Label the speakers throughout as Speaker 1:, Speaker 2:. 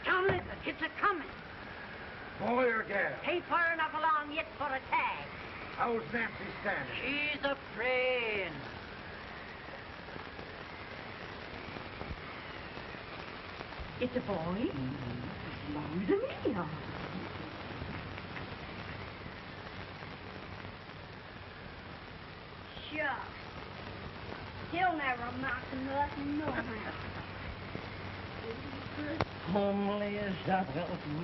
Speaker 1: Tommy, the kids are coming.
Speaker 2: Boy or gal?
Speaker 1: Ain't far enough along yet for a tag.
Speaker 2: How's Nancy standing?
Speaker 1: She's a praying.
Speaker 3: It's a boy? Belongs to me, all right.
Speaker 4: Shucks. He'll never amount to nothing, no how.
Speaker 1: Homely as a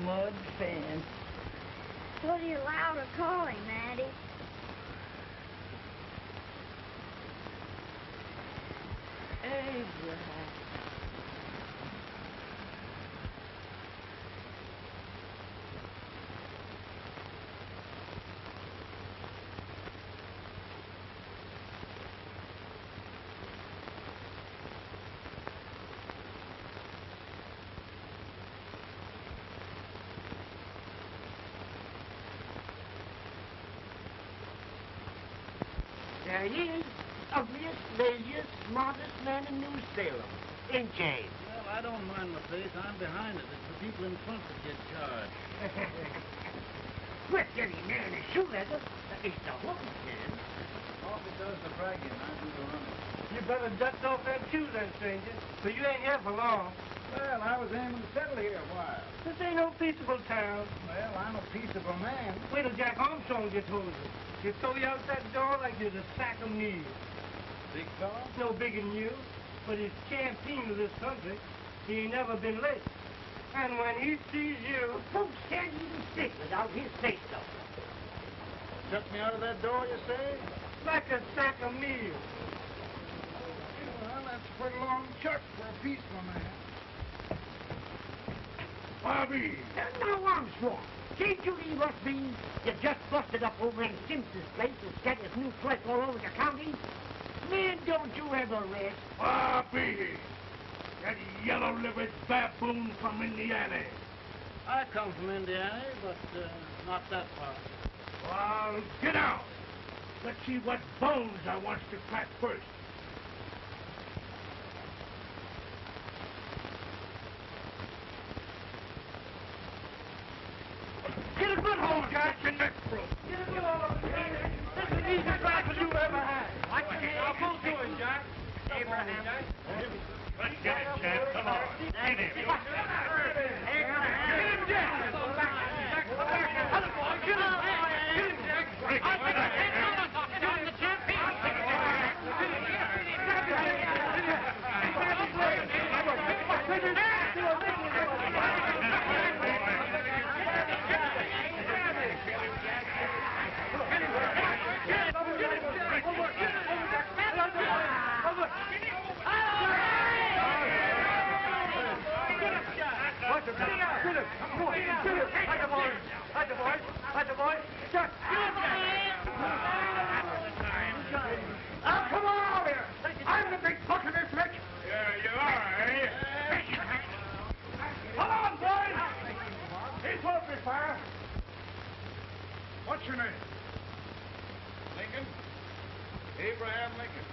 Speaker 1: mud fence.
Speaker 4: What are you allowed to call him, Maddie?
Speaker 1: Abraham. There he is, ugliest, laziest, smartest man in New Salem. Ain't James?
Speaker 5: Well, I don't mind my face. I'm behind it. It's the people in front that get charged.
Speaker 1: With any man in shoe leather, it's the hook man.
Speaker 5: Coffee does the bragging. I do the running.
Speaker 2: You better dust off that shoe then, stranger, for you ain't here for long.
Speaker 5: Well, I was aiming to settle here a while.
Speaker 2: This ain't no peaceable town.
Speaker 5: Well, I'm a peaceable man.
Speaker 2: Wait till Jack Armstrong gets hold of you. He'll throw you out that door like you're a sack of meat.
Speaker 5: Big fella?
Speaker 2: No bigger than you, but he's champion of this country. He ain't never been late. And when he sees you...
Speaker 1: Folks can't even stick without his say-so.
Speaker 5: Shut me out of that door, you say?
Speaker 2: like a sack of meal.
Speaker 5: Well, that's a pretty long shot for a peaceful man.
Speaker 2: Bobby!
Speaker 1: Now, Armstrong, can't you leave us be? You just busted up over in Simpson's place and scattered new flesh all over the county. Man, don't you ever rest.
Speaker 2: Bobby! That yellow-livered baboon from Indiana.
Speaker 5: I come from Indiana, but not that far.
Speaker 2: Well, get out. Let's see what bones I want to crack first. Get a good hold, Jack. Your neck broke. Get a good hold. This is the easiest rifle you ever had. Watch your head. I'll pull to him, Jack.
Speaker 1: Abraham.
Speaker 2: Let's get it, Jack. Come on. Get him. Get him, Jack. Jack, come back here. Other boy, get him. Get him, Jack. I'll take it. You're the champion. Come on out here! I'm the big buck of this lick! Yeah, you are, eh? Come on, boys! He's open fire! What's your name?
Speaker 5: Lincoln? Abraham Lincoln.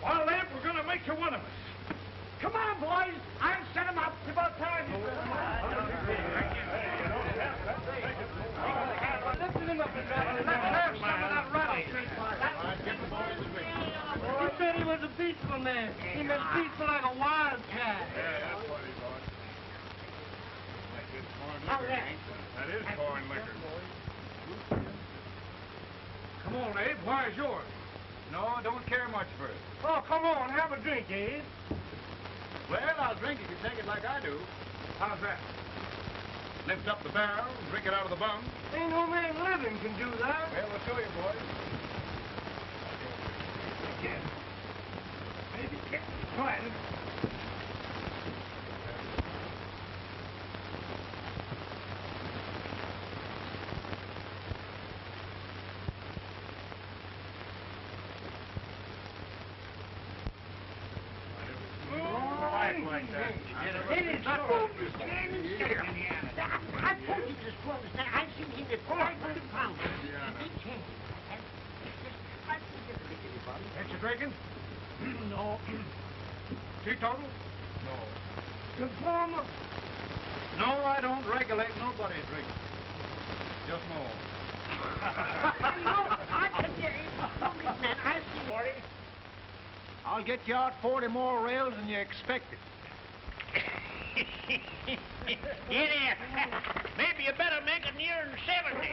Speaker 2: Well, then, we're going to make you one of us. Come on, boys! I'll set him up. It's about time. Lifting him up and let's have some of that rattlesnake fire. He said he was a peaceful man. He meant peaceful like a wild cat.
Speaker 5: Yeah, that's what he thought. Like this foreign liquor, ain't it? That is foreign liquor.
Speaker 2: Come on, Abe. Why is yours?
Speaker 5: No, I don't care much for it.
Speaker 2: Oh, come on. Have a drink, Abe.
Speaker 5: Well, I'll drink if you take it like I do.
Speaker 2: How's that?
Speaker 5: Lift up the barrel, drink it out of the bung.
Speaker 2: Ain't no man living can do that.
Speaker 5: Well, I'll show you, boys.
Speaker 2: Yeah. Maybe can't try it.
Speaker 5: Like that.
Speaker 1: It is not standing still. I told you this was now. I've seen him at 500 pounds. Big hand.
Speaker 2: Ain't you drinking? No. Teetotal?
Speaker 5: No.
Speaker 2: Informer?
Speaker 5: No, I don't regulate nobody's drinking. Just my own.
Speaker 1: I can get man, I've seen 40.
Speaker 6: I'll get you out 40 more rails than you expected.
Speaker 1: Idiot! Maybe you better make it near 70.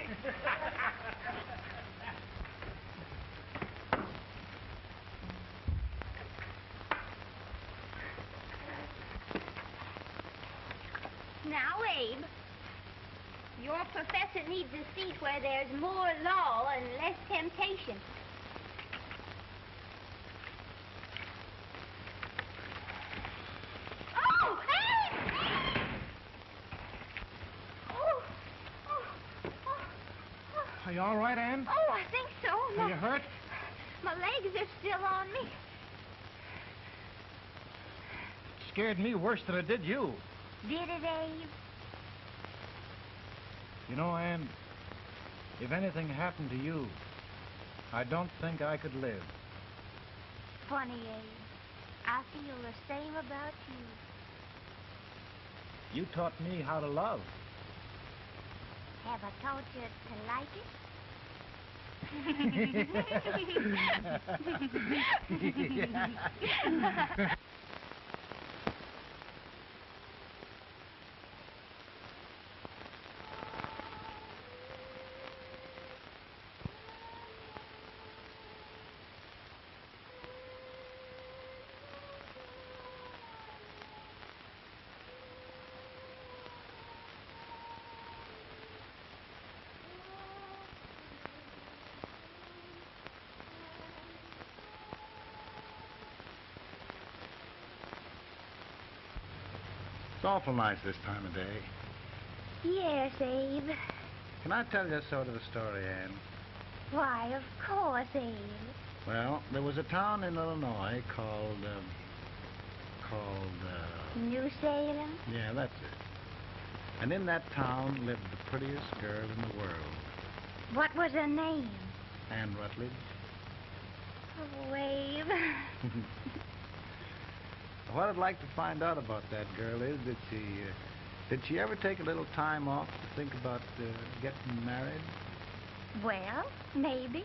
Speaker 4: Now, Abe, your professor needs a seat where there's more law and less temptation. Oh, Abe! Oh,
Speaker 6: Are you all right, Ann?
Speaker 4: oh, I think so.
Speaker 6: Are you hurt?
Speaker 4: My legs are still on me.
Speaker 6: Scared me worse than it did you.
Speaker 4: Did it, Abe?
Speaker 6: You know, Ann, if anything happened to you, I don't think I could live.
Speaker 4: Funny, Abe. I feel the same about you.
Speaker 6: You taught me how to love.
Speaker 4: Have I taught you to like it?
Speaker 5: It's awful nice this time of day.
Speaker 4: Yes, Abe.
Speaker 5: Can I tell you sort of a story, Ann?
Speaker 4: Why, of course, Abe.
Speaker 5: Well, there was a town in Illinois called,
Speaker 4: New Salem?
Speaker 5: yeah, that's it. And in that town lived the prettiest girl in the world,
Speaker 4: What was her name?
Speaker 5: Ann Rutledge.
Speaker 4: Oh, Abe.
Speaker 5: What I'd like to find out about that girl is, did she ever take a little time off to think about getting married?
Speaker 4: Well, maybe.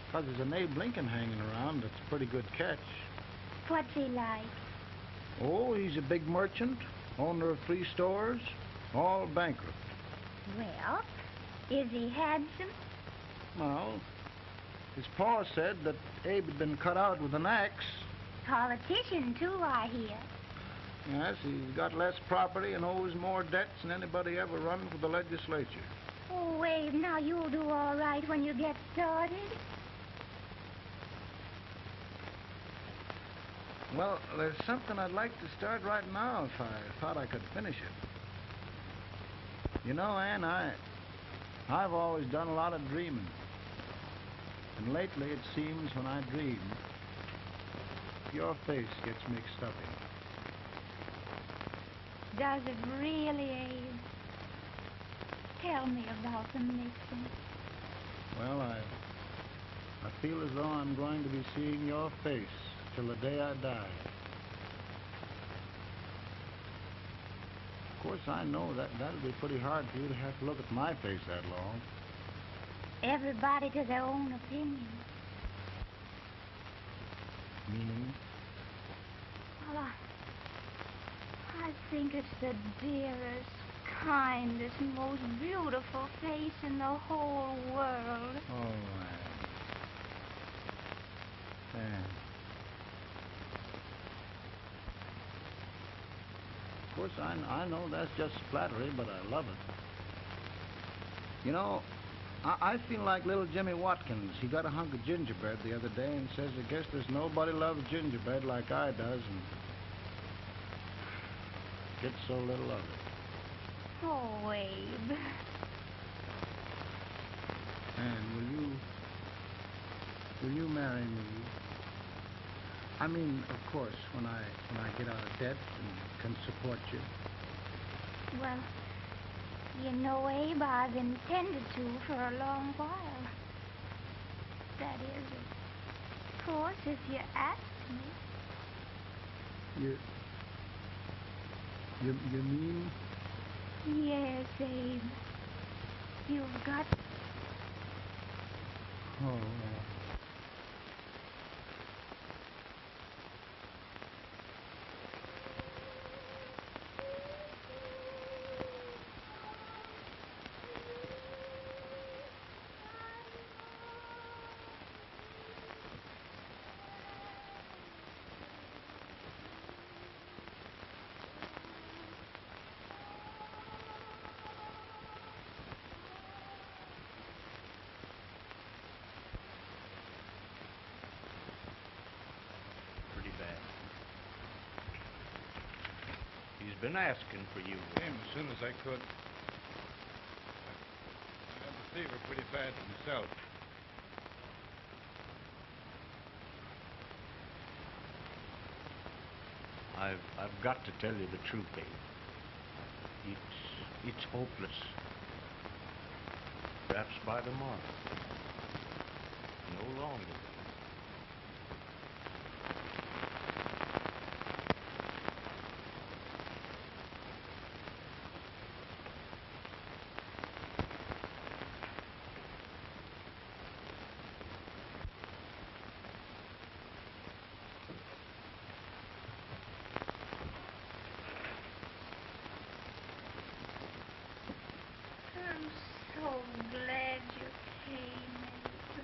Speaker 5: Because there's an Abe Lincoln hanging around that's a pretty good catch.
Speaker 4: What's he like?
Speaker 5: Oh, he's a big merchant, owner of 3 stores, all bankrupt.
Speaker 4: Well, is he handsome?
Speaker 5: Well, his pa said that Abe had been cut out with an axe.
Speaker 4: Politician, too, I hear.
Speaker 5: Yes, he's got less property and owes more debts than anybody ever run for the legislature.
Speaker 4: Oh, Abe, now you'll do all right when you get started.
Speaker 5: Well, there's something I'd like to start right now if I thought I could finish it. You know, Ann, I've always done a lot of dreaming. And lately it seems when I dream, your face gets mixed up in it.
Speaker 4: Does it really, Abe? Tell me about the mixing.
Speaker 5: Well, I feel as though I'm going to be seeing your face till the day I die. Of course, I know that'll be pretty hard for you to have to look at my face that long.
Speaker 4: Everybody to their own opinion.
Speaker 5: Meaning?
Speaker 4: Well, I think it's the dearest, kindest, most beautiful face in the whole world.
Speaker 5: Oh, Ann. Of course, I know that's just flattery, but I love it. You know, I feel like little Jimmy Watkins. He got a hunk of gingerbread the other day and says, I guess there's nobody loves gingerbread like I does, and gets so little of it.
Speaker 4: Oh, Abe.
Speaker 5: And will you marry me? I mean, of course, when I get out of debt and can support you.
Speaker 4: Well, you know, Abe, I've intended to for a long while. That is, of course, if you ask me.
Speaker 5: You mean
Speaker 4: Yes, Abe. You've got...
Speaker 5: Oh.
Speaker 7: Pretty bad. He's been asking for you.
Speaker 8: Came as soon as I could. I had the fever pretty bad myself.
Speaker 7: I've got to tell you the truth, Abe. It's hopeless. Perhaps by tomorrow. No longer.
Speaker 4: I'm so glad you came, Abe.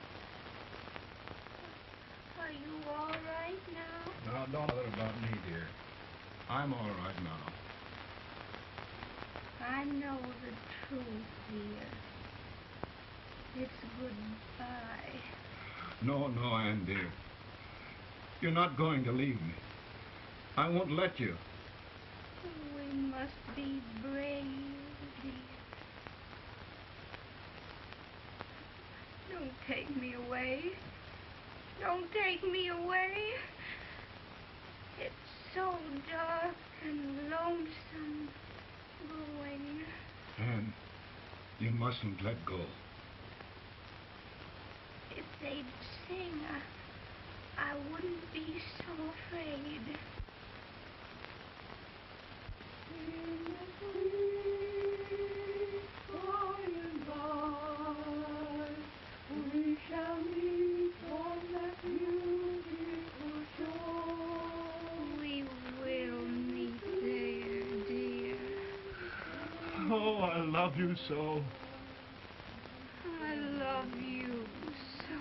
Speaker 4: Are you all right now?
Speaker 8: Now, don't bother about me, dear. I'm all right now.
Speaker 4: I know the truth, dear. It's goodbye.
Speaker 8: No, Ann, dear. You're not going to leave me. I won't let you.
Speaker 4: We must be brave, dear. Don't take me away. Don't take me away. It's so dark and lonesome going.
Speaker 8: Ann, you mustn't let go.
Speaker 4: If they'd sing, I wouldn't be so afraid. In the sweet by and by, we shall meet on that beautiful shore. We will meet there, dear.
Speaker 8: Oh, I love you so.
Speaker 4: I love you so.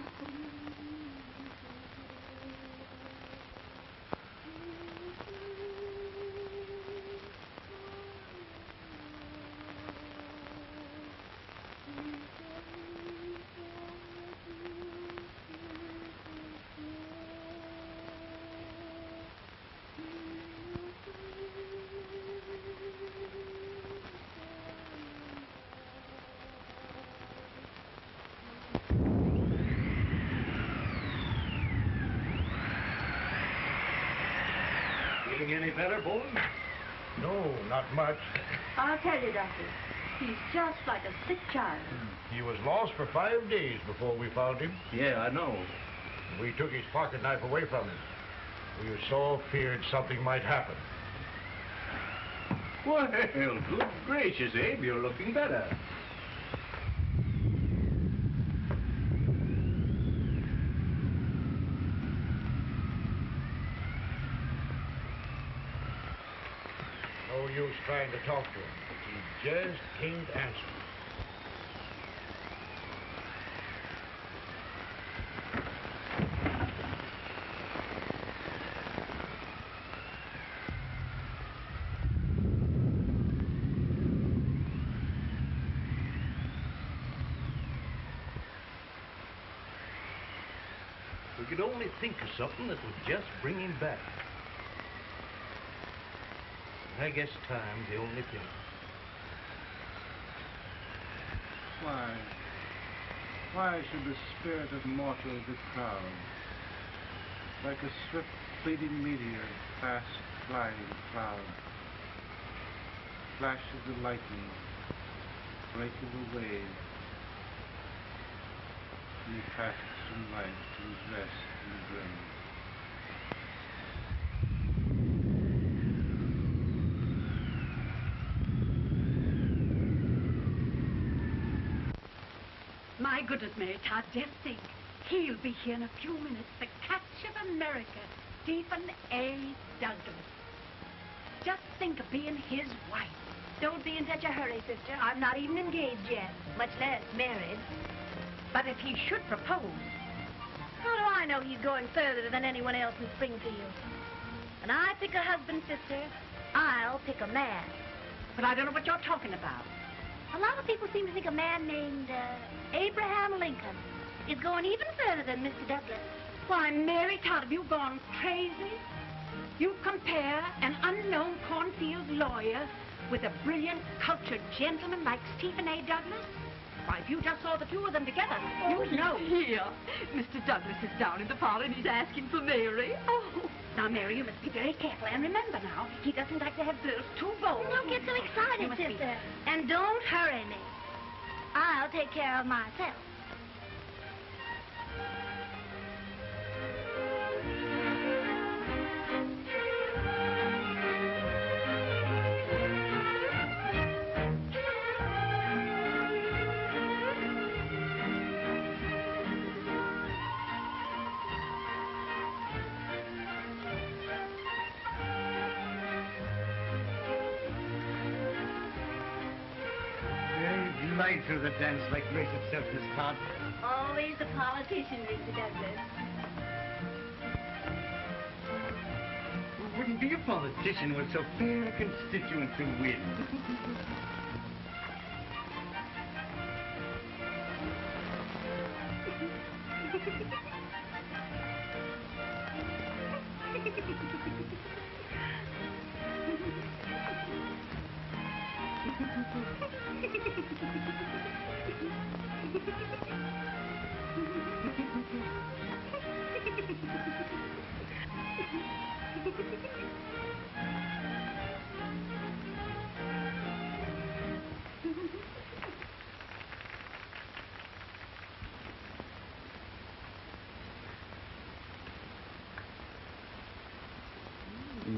Speaker 7: Feeling any better, boy?
Speaker 2: No, not much.
Speaker 3: I'll tell you, Doctor. He's just like a sick child.
Speaker 2: He was lost for 5 days before we found him.
Speaker 7: Yeah, I know.
Speaker 2: We took his pocket knife away from him. We were so feared something might happen.
Speaker 7: Well, good gracious, Abe, you're looking better.
Speaker 2: No use trying to talk to him. He just can't answer.
Speaker 7: We could only think of something that would just bring him back. I guess time's the only thing.
Speaker 5: Why should the spirit of mortal be proud? Like a swift fleeting meteor, fast flying cloud. Flash of the lightning, break of the wave. And he passes from life to his rest in the grave.
Speaker 3: My goodness, Mary Todd, just think. He'll be here in a few minutes. The catch of America, Stephen A. Douglas. Just think of being his wife.
Speaker 9: Don't be in such a hurry, sister. I'm not even engaged yet, much less married.
Speaker 3: But if he should propose...
Speaker 9: How do I know he's going further than anyone else in Springfield? When I pick a husband, sister, I'll pick a man.
Speaker 3: But I don't know what you're talking about.
Speaker 9: A lot of people seem to think a man named Abraham Lincoln is going even further than Mr. Douglas.
Speaker 3: Why, Mary Todd, have you gone crazy? You compare an unknown cornfield lawyer with a brilliant, cultured gentleman like Stephen A. Douglas? Why, if you just saw the two of them together, you'd know.
Speaker 10: Here, Mr. Douglas is down in the parlor and he's asking for Mary.
Speaker 3: Oh. Now, Mary, you must be very careful. And remember now, he doesn't like to have girls too bold.
Speaker 9: Don't get so excited, sister. And don't hurry me. I'll take care of myself.
Speaker 11: Right through the dance like grace itself, Miss Todd.
Speaker 9: Always a politician, Mr. Douglas.
Speaker 11: Who wouldn't be a politician with so fair a constituent to win?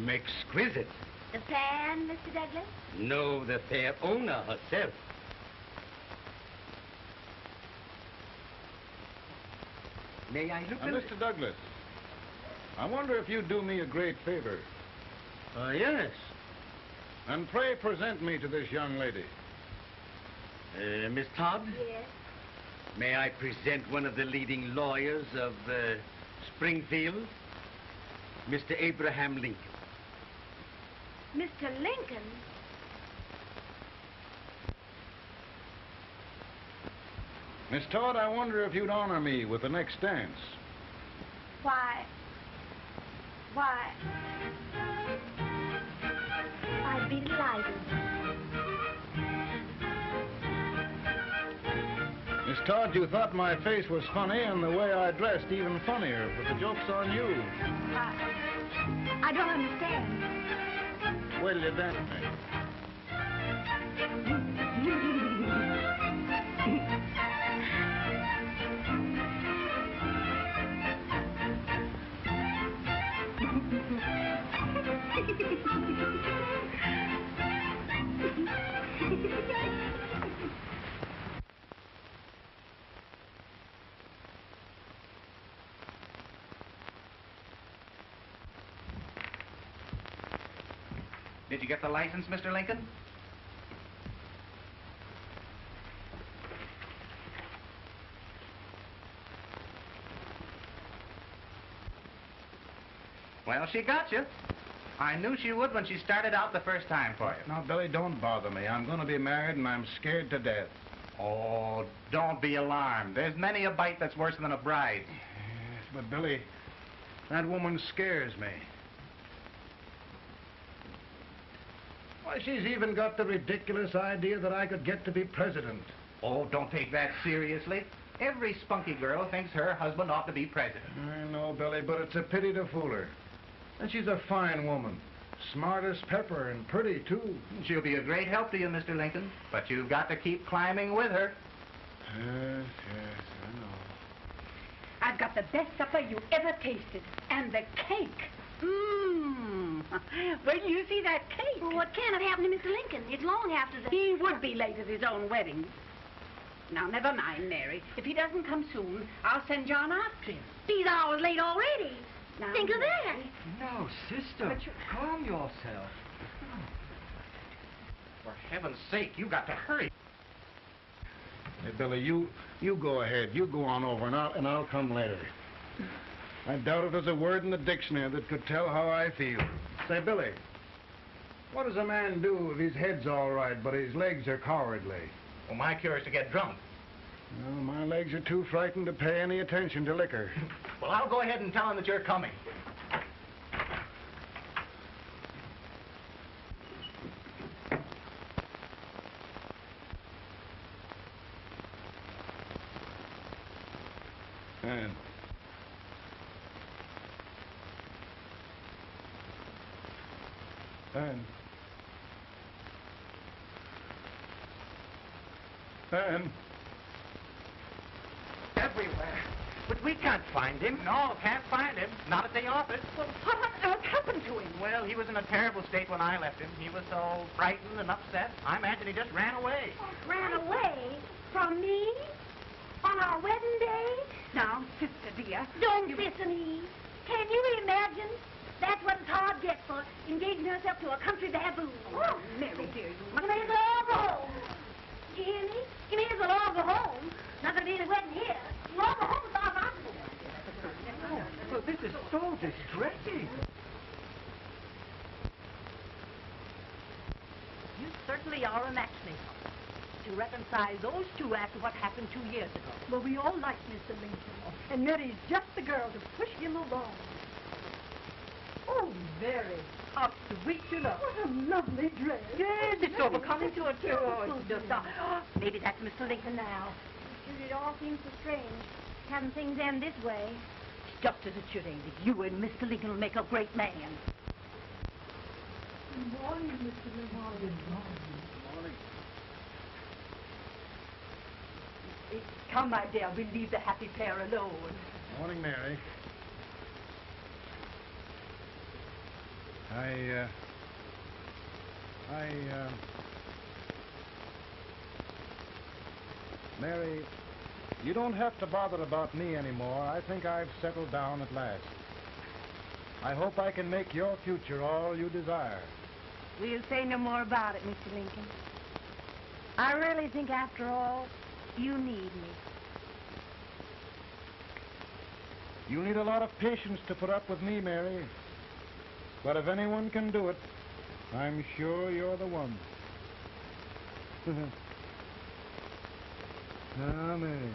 Speaker 11: Exquisite.
Speaker 9: The fan, Mr. Douglas?
Speaker 11: No, the fair owner herself. May I look at it?
Speaker 5: Mr. Douglas, I wonder if you'd do me a great favor.
Speaker 11: Yes.
Speaker 5: And pray present me to this young lady.
Speaker 11: Miss Todd?
Speaker 9: Yes.
Speaker 11: May I present one of the leading lawyers of Springfield, Mr. Abraham Lincoln.
Speaker 9: Mr. Lincoln?
Speaker 5: Miss Todd, I wonder if you'd honor me with the next dance.
Speaker 9: Why, I'd be delighted.
Speaker 5: Miss Todd, you thought my face was funny and the way I dressed even funnier, but the joke's on you.
Speaker 9: I don't understand.
Speaker 5: Wait till you dance with me.
Speaker 12: Did you get the license, Mr. Lincoln? Well, she got you. I knew she would when she started out the first time for you.
Speaker 5: Now, Billy, don't bother me. I'm going to be married, and I'm scared to death.
Speaker 12: Oh, don't be alarmed. There's many a bite that's worse than a bride.
Speaker 5: Yes, but, Billy, that woman scares me. Why, she's even got the ridiculous idea that I could get to be president.
Speaker 12: Oh, don't take that seriously. Every spunky girl thinks her husband ought to be president.
Speaker 5: I know, Billy, but it's a pity to fool her. And she's a fine woman. Smart as pepper and pretty, too.
Speaker 12: She'll be a great help to you, Mr. Lincoln. But you've got to keep climbing with her.
Speaker 5: Yes, I know.
Speaker 3: I've got the best supper you ever tasted. And the cake. Mmm. Wait till you see that cake.
Speaker 9: Well, what can have happened to Mr. Lincoln? It's long after the...
Speaker 3: He would be late at his own wedding. Now, never mind, Mary. If he doesn't come soon, I'll send John after him.
Speaker 9: He's hours late already.
Speaker 3: Now,
Speaker 9: Think of that.
Speaker 12: No, sister. Calm yourself. For heaven's sake, you got to hurry.
Speaker 5: Hey, Billy, you go ahead. You go on over, and I'll come later. I doubt if there's a word in the dictionary that could tell how I feel. Say, Billy, what does a man do if his head's all right, but his legs are cowardly?
Speaker 12: Well, my cure is to get drunk.
Speaker 5: Well, my legs are too frightened to pay any attention to liquor.
Speaker 12: Well, I'll go ahead and tell him that you're coming.
Speaker 5: Ann. Ann. Ann.
Speaker 12: Everywhere. But we can't find him. No, can't find him. Not at the office.
Speaker 3: Well, what on earth happened to him?
Speaker 12: Well, he was in a terrible state when I left him. He was so frightened and upset. I imagine he just ran away.
Speaker 9: Ran away from me on our wedding day?
Speaker 3: Now, sister dear.
Speaker 9: Don't listen, Eve. Can you imagine? That's what his heart gets for engaging herself to a country baboon.
Speaker 3: Oh, Mary, dear, you
Speaker 9: Well, he may as well go home. Did you hear me? He may as well all go home. Not going to be any wedding here. You all go home as far as I'm concerned.
Speaker 12: Well, this is so distressing.
Speaker 10: You certainly are a matchmaker. To reconcile those two after what happened 2 years ago.
Speaker 13: Well, we all like Mr. Lincoln. And Mary's just the girl to push him along. Oh, Mary, how sweet you look. What a lovely dress.
Speaker 3: Yes, it's overcoming to a
Speaker 13: Oh,
Speaker 3: maybe that's Mr. Lincoln now.
Speaker 9: It all seems so strange, having things end this way.
Speaker 10: Just as it should, Amy. You and Mr. Lincoln will make a great man.
Speaker 13: Good morning, Mr. Lincoln. Good morning.
Speaker 10: Come, my dear, we'll leave the happy pair alone.
Speaker 5: Morning, Mary. Mary, you don't have to bother about me anymore. I think I've settled down at last. I hope I can make your future all you desire.
Speaker 9: We'll say no more about it, Mr. Lincoln. I really think, after all, you need me.
Speaker 5: You need a lot of patience to put up with me, Mary. But if anyone can do it, I'm sure you're the one. Ah, Mary.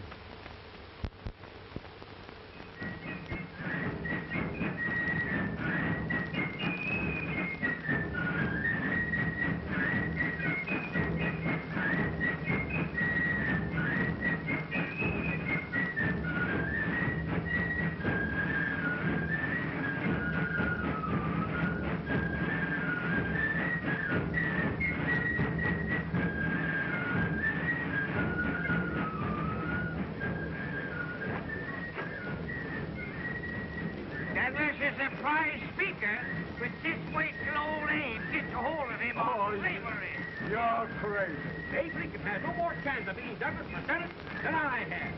Speaker 1: With this weight till old Abe gets a hold of him on slavery.
Speaker 5: You're crazy.
Speaker 1: Abe Lincoln has no more chance of being Douglas for Senate than I have.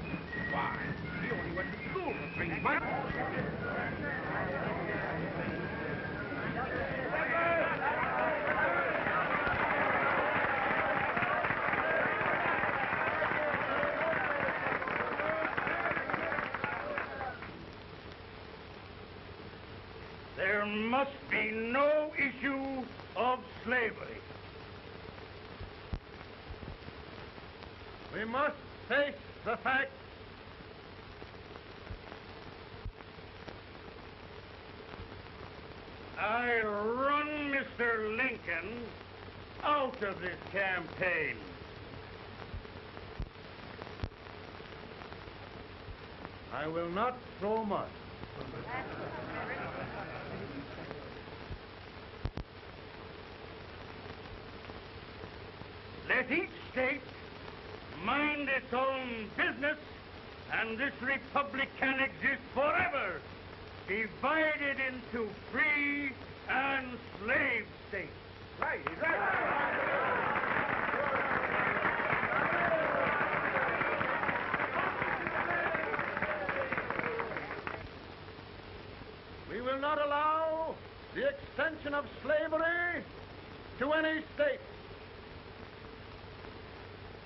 Speaker 1: Why, he only went to school for 3 months.
Speaker 2: There must be no issue of slavery. We must face the fact I run Mr. Lincoln out of this campaign.
Speaker 5: I will not throw mud.
Speaker 2: Let each state mind its own business, and this republic can exist forever, divided into free and slave states.
Speaker 1: Right, he's right.
Speaker 5: abolition of slavery to any state.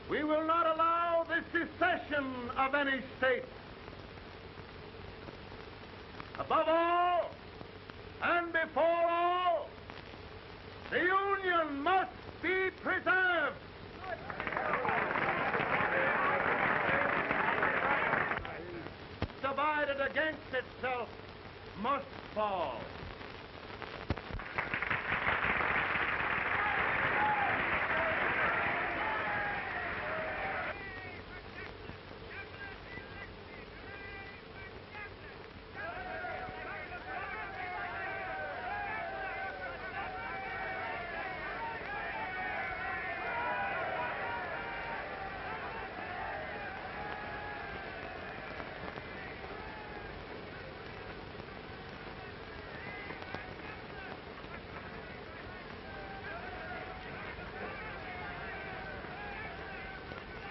Speaker 5: We will not allow the secession of any state. Above all, and before all, the Union must be preserved. Divided against itself must fall.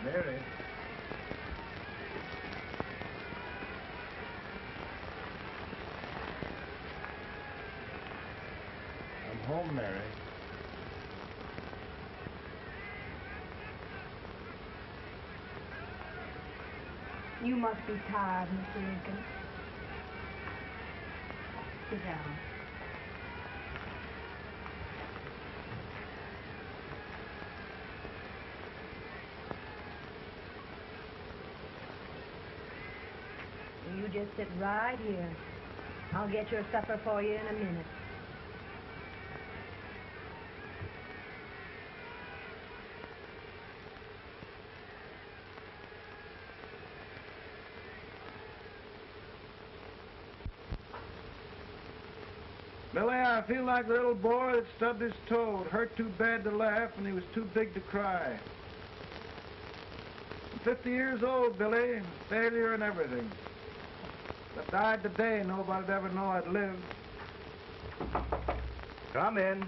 Speaker 6: Mary. I'm home, Mary.
Speaker 13: You must be tired, Mr. Lincoln. Sit down. You just sit right here. I'll get your supper for you in a minute.
Speaker 5: Billy, I feel like the little boy that stubbed his toe. It hurt too bad to laugh, and he was too big to cry. I'm 50 years old, Billy. Failure and everything. If I died today, nobody'd ever know I'd lived.
Speaker 12: Come in.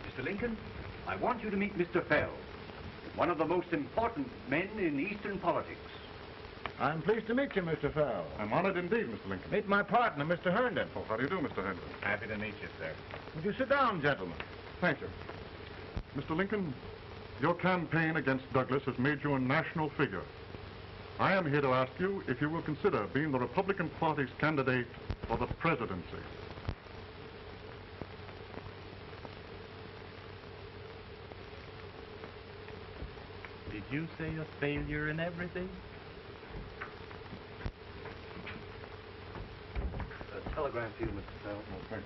Speaker 7: Mr. Lincoln, I want you to meet Mr. Fell, one of the most important men in Eastern politics.
Speaker 5: I'm pleased to meet you, Mr. Fell.
Speaker 8: I'm honored indeed, Mr. Lincoln.
Speaker 5: Meet my partner, Mr. Herndon.
Speaker 8: Oh, how do you do, Mr. Herndon?
Speaker 6: Happy to meet you, sir.
Speaker 5: Would you sit down, gentlemen?
Speaker 8: Thank you. Mr. Lincoln, your campaign against Douglas has made you a national figure. I am here to ask you if you will consider being the Republican Party's candidate for the presidency.
Speaker 14: Did you say a failure in everything?
Speaker 7: A telegram for you, Mr. Fell.
Speaker 8: Oh, thank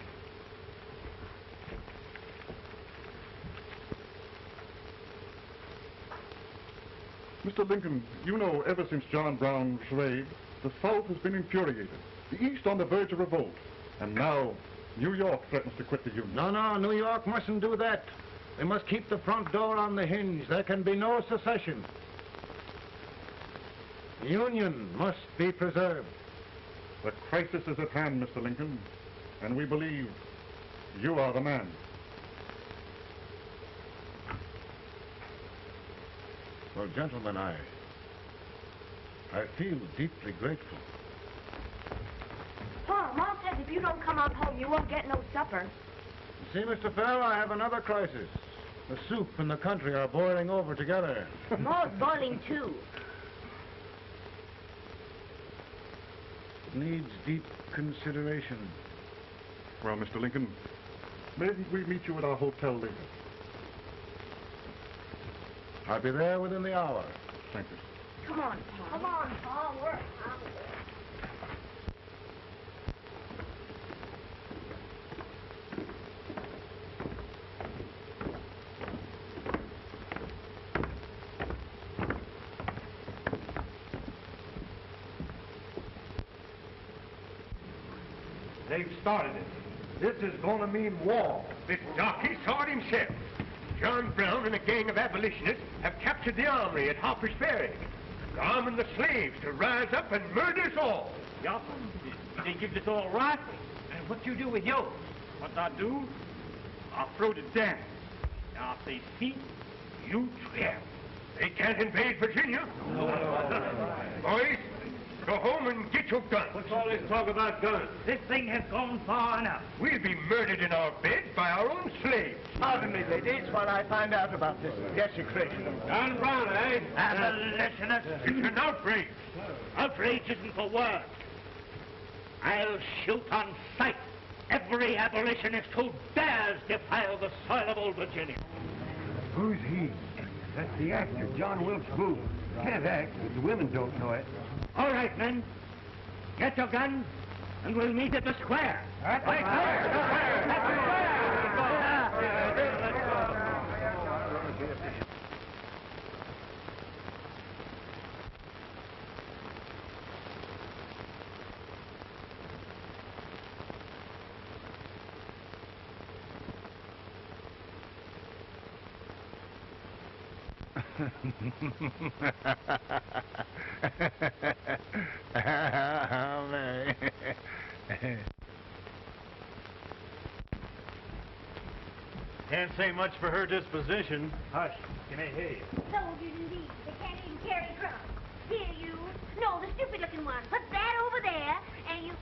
Speaker 8: you. Mr. Lincoln, you know, ever since John Brown's raid, the South has been infuriated. The East on the verge of revolt. And now, New York threatens to quit the Union.
Speaker 5: No, New York mustn't do that. They must keep the front door on the hinge. There can be no secession. The Union must be preserved.
Speaker 8: The crisis is at hand, Mr. Lincoln, and we believe you are the man.
Speaker 5: Well, gentlemen, I feel deeply grateful.
Speaker 9: Pa, Mom says if you don't come on home, you won't get no supper.
Speaker 5: You see, Mr. Fell, I have another crisis. The soup and the country are boiling over together.
Speaker 9: More's boiling, too.
Speaker 5: It needs deep consideration.
Speaker 8: Well, Mr. Lincoln, maybe we meet you at our hotel later.
Speaker 5: I'll be there within the hour.
Speaker 8: Thank you.
Speaker 9: Come on, Pa. Come on, Pa. We're hungry.
Speaker 2: They've started it. This is going to mean war.
Speaker 15: This darky saw it himself. John Brown and a gang of abolitionists have captured the armory at Harper's Ferry. They're arming the slaves to rise up and murder us all.
Speaker 2: Yup. They give us all rifles. And what you do with yours? What I do? I'll throw the dam. Now, if they see, you tramp.
Speaker 15: They can't invade Virginia.
Speaker 2: No.
Speaker 15: Boys, Go home and get your guns.
Speaker 2: What's all this talk about guns? This thing has gone far enough.
Speaker 15: We'll be murdered in our bed by our own slaves.
Speaker 16: Pardon me, ladies, while I find out about this desecration.
Speaker 2: John Brown, eh?
Speaker 15: Abolitionists. It's an outrage.
Speaker 2: Outrage isn't for words. I'll shoot on sight every abolitionist who dares defile the soil of old Virginia.
Speaker 16: Who's he? That's the actor, John Wilkes Booth. Can't act, but the women don't know it.
Speaker 2: All right, men. Get your guns, and we'll meet at the square.
Speaker 16: At the square.
Speaker 5: Mary.
Speaker 14: Can't say much for her disposition.
Speaker 2: Hush. You may hear you.
Speaker 9: Soldiers indeed. They can't even carry crumbs. Here, you. No, the stupid-looking one. Put that over there, and you...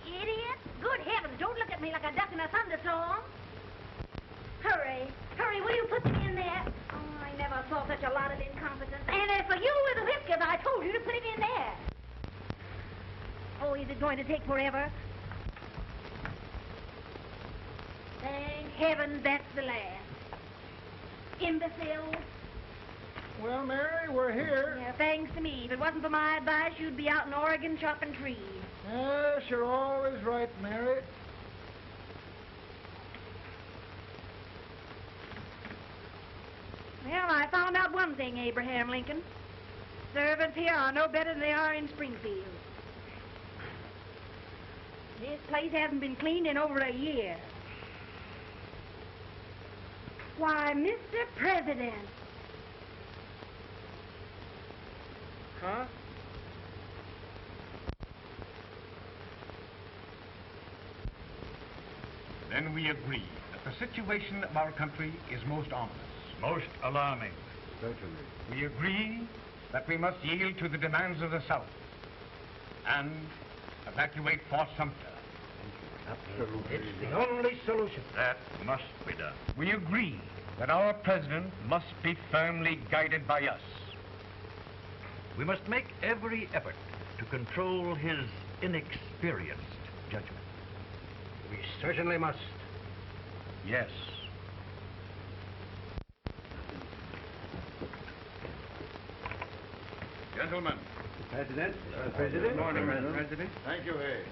Speaker 9: Idiot. Good heavens, don't look at me like a duck in a thunderstorm. Hurry. Hurry, will you put them in there? Oh, I never saw such a lot of incompetence. And as for you with the whiskers, I told you to put it in there. Oh, is it going to take forever? Thank heaven that's the last. Imbecile.
Speaker 5: Well, Mary, we're here.
Speaker 9: Yeah, thanks to me. If it wasn't for my advice, you'd be out in Oregon chopping trees.
Speaker 5: Yes, you're always right, Mary.
Speaker 9: Well, I found out one thing, Abraham Lincoln. Servants here are no better than they are in Springfield. This place hasn't been cleaned in over a year. Why, Mr. President.
Speaker 5: Huh?
Speaker 16: Then we agree that the situation of our country is most ominous.
Speaker 14: Most alarming.
Speaker 5: Certainly.
Speaker 16: We agree that we must yield to the demands of the South and evacuate Fort Sumter.
Speaker 5: Absolutely.
Speaker 2: It's the only solution.
Speaker 14: That must be done.
Speaker 16: We agree that our president must be firmly guided by us.
Speaker 7: We must make every effort to control his inexperienced judgment.
Speaker 2: We certainly must.
Speaker 16: Yes.
Speaker 8: Gentlemen.
Speaker 16: President.
Speaker 8: Good morning, Mr.
Speaker 16: President.
Speaker 5: Thank you, Hay.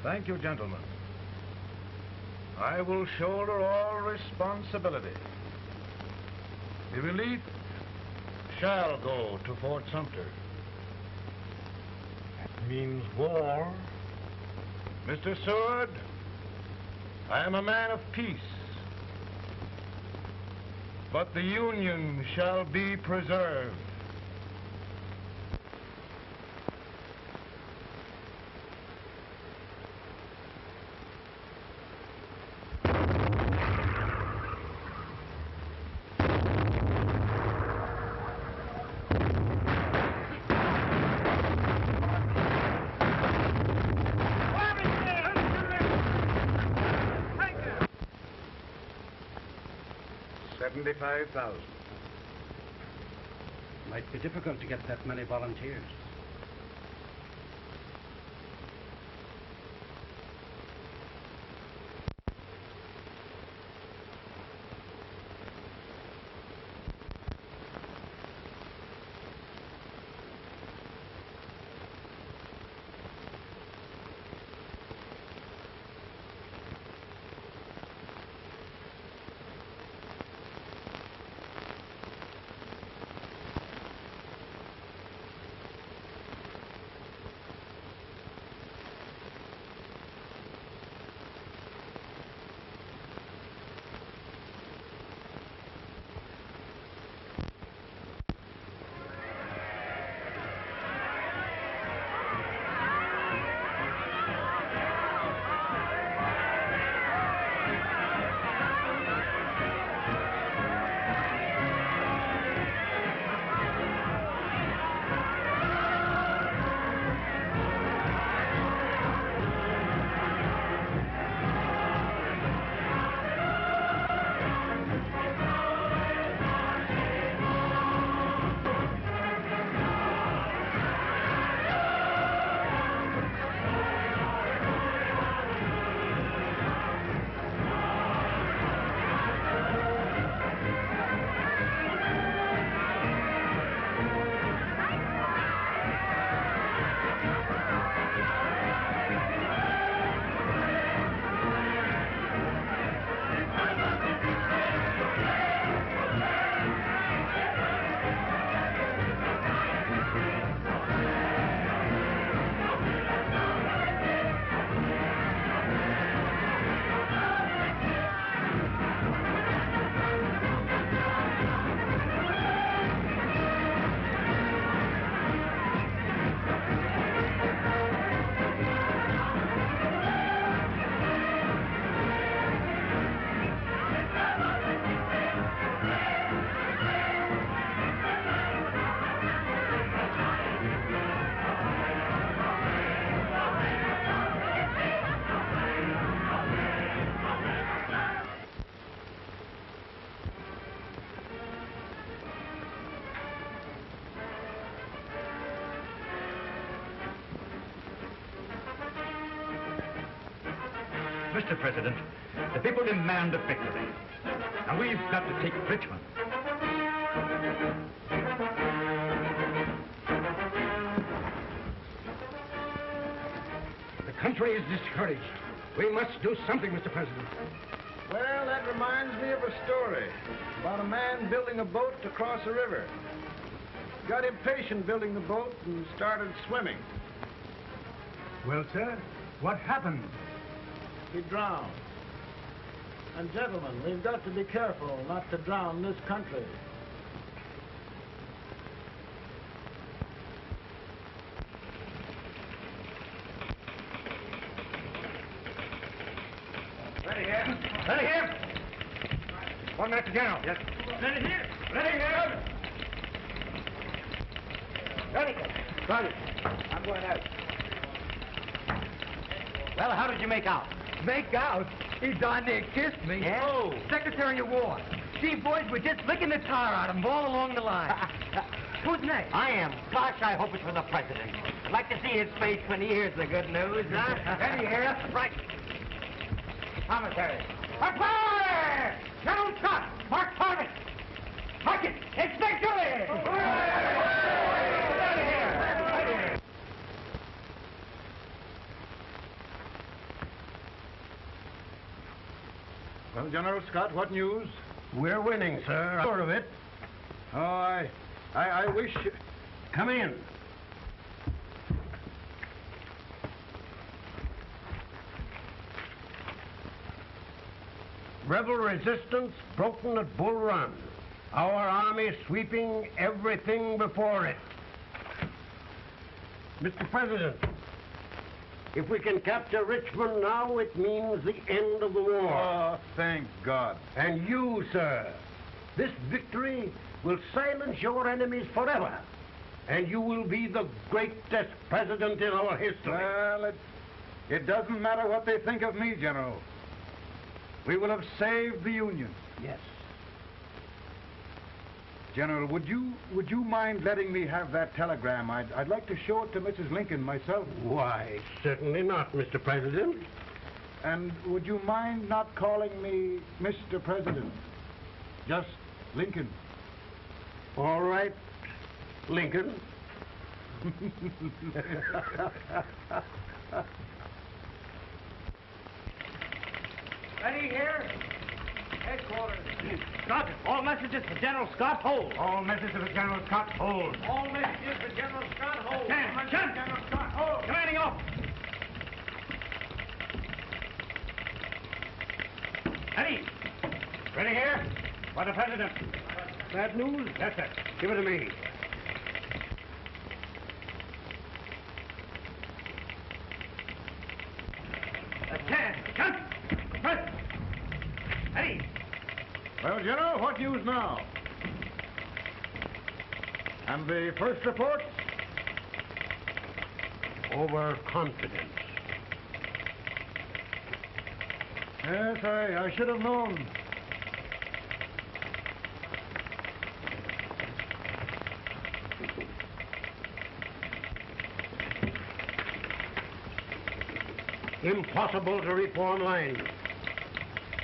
Speaker 6: Thank you, gentlemen. I will shoulder all responsibility. The relief shall go to Fort Sumter. That means war. Mr. Seward, I am a man of peace. But the Union shall be preserved. $75,000.
Speaker 17: Might be difficult to get that many volunteers.
Speaker 7: Mr. President, the people demand a victory. Now we've got to take Richmond.
Speaker 16: The country is discouraged. We must do something, Mr. President.
Speaker 5: Well, that reminds me of a story about a man building a boat to cross a river. Got impatient building the boat and started swimming.
Speaker 16: Well, sir, what happened?
Speaker 5: He drowned. And gentlemen, we've got to be careful not to drown this country.
Speaker 16: Ready here. Ready here. One minute to general. Yes. Ready here. Ready here. Ready. Ready. I'm going out.
Speaker 12: Well, how did you make out?
Speaker 11: Make out? He darn near kissed me.
Speaker 12: Yeah?
Speaker 11: Oh, Secretary of War. See, boys, we're just licking the tar out of him all along the line. Who's next?
Speaker 12: I am. Gosh, I hope it's for the president. I'd like to see his face when he hears the good news, huh?
Speaker 16: Ready here.
Speaker 12: Right. Commissary.
Speaker 16: Fire! General Scott! Mark target! Mark it! It's victory! Ready here. Ready here.
Speaker 5: Well, General Scott, what news?
Speaker 16: We're winning, sir. I'm sure of it.
Speaker 5: Oh, I wish...
Speaker 16: Come in. Rebel resistance broken at Bull Run. Our army sweeping everything before it. Mr. President, if we can capture Richmond now, it means the end of the war.
Speaker 5: Oh, thank God.
Speaker 16: And you, sir, this victory will silence your enemies forever. And you will be the greatest president in our history.
Speaker 5: Well, it doesn't matter what they think of me, General. We will have saved the Union.
Speaker 16: Yes.
Speaker 5: General, would you mind letting me have that telegram? I'd like to show it to Mrs. Lincoln myself.
Speaker 16: Why, certainly not, Mr. President.
Speaker 5: And would you mind not calling me Mr. President? Just Lincoln.
Speaker 16: All right, Lincoln.
Speaker 2: Ready here? Headquarters. Scott, all messages for General Scott, hold.
Speaker 16: All messages for General Scott, hold.
Speaker 2: All messages for General Scott, hold.
Speaker 16: Attention!
Speaker 2: General Scott, hold. Commanding officer.
Speaker 16: Ready? Ready here? For the President. Bad news? Yes, sir. Give it to me.
Speaker 2: Attention! President. Ready?
Speaker 5: Well, General, what news now? And the first report?
Speaker 16: Overconfidence.
Speaker 5: Yes, I should have known.
Speaker 16: Impossible to reform lines.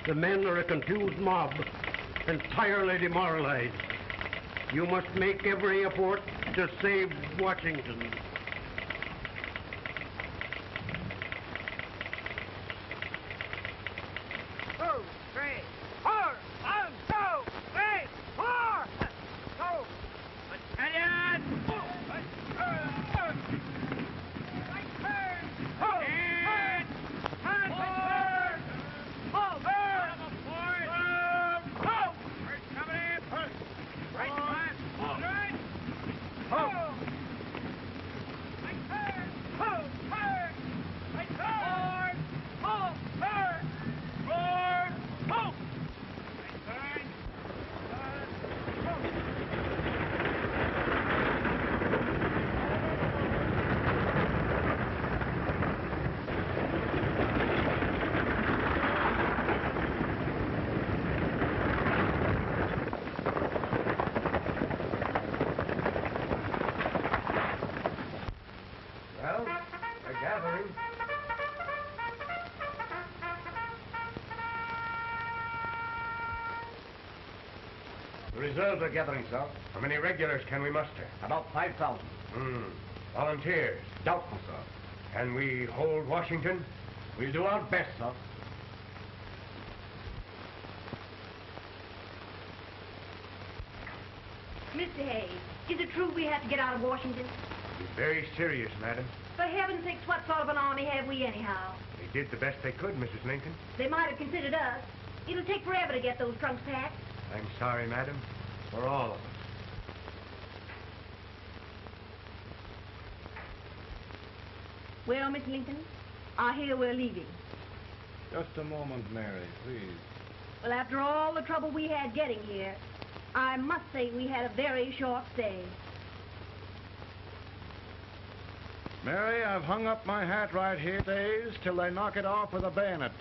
Speaker 16: The men are a confused mob, entirely demoralized. You must make every effort to save Washington.
Speaker 15: The reserves are gathering, sir. How many regulars can we muster?
Speaker 12: About 5,000.
Speaker 15: Volunteers?
Speaker 12: Doubtful, sir.
Speaker 15: Can we hold Washington?
Speaker 12: We'll do our best, sir.
Speaker 9: Mr. Hayes, is it true we have to get out of Washington?
Speaker 15: It's very serious, madam.
Speaker 9: For heaven's sakes, what sort of an army have we anyhow?
Speaker 15: They did the best they could, Mrs. Lincoln.
Speaker 9: They might have considered us. It'll take forever to get those trunks packed.
Speaker 15: I'm sorry, madam, for all of us.
Speaker 9: Well, Miss Lincoln, I hear we're leaving.
Speaker 6: Just a moment, Mary, please.
Speaker 9: Well, after all the trouble we had getting here, I must say we had a very short stay.
Speaker 5: Mary, I've hung up my hat right here days till they knock it off with a bayonet.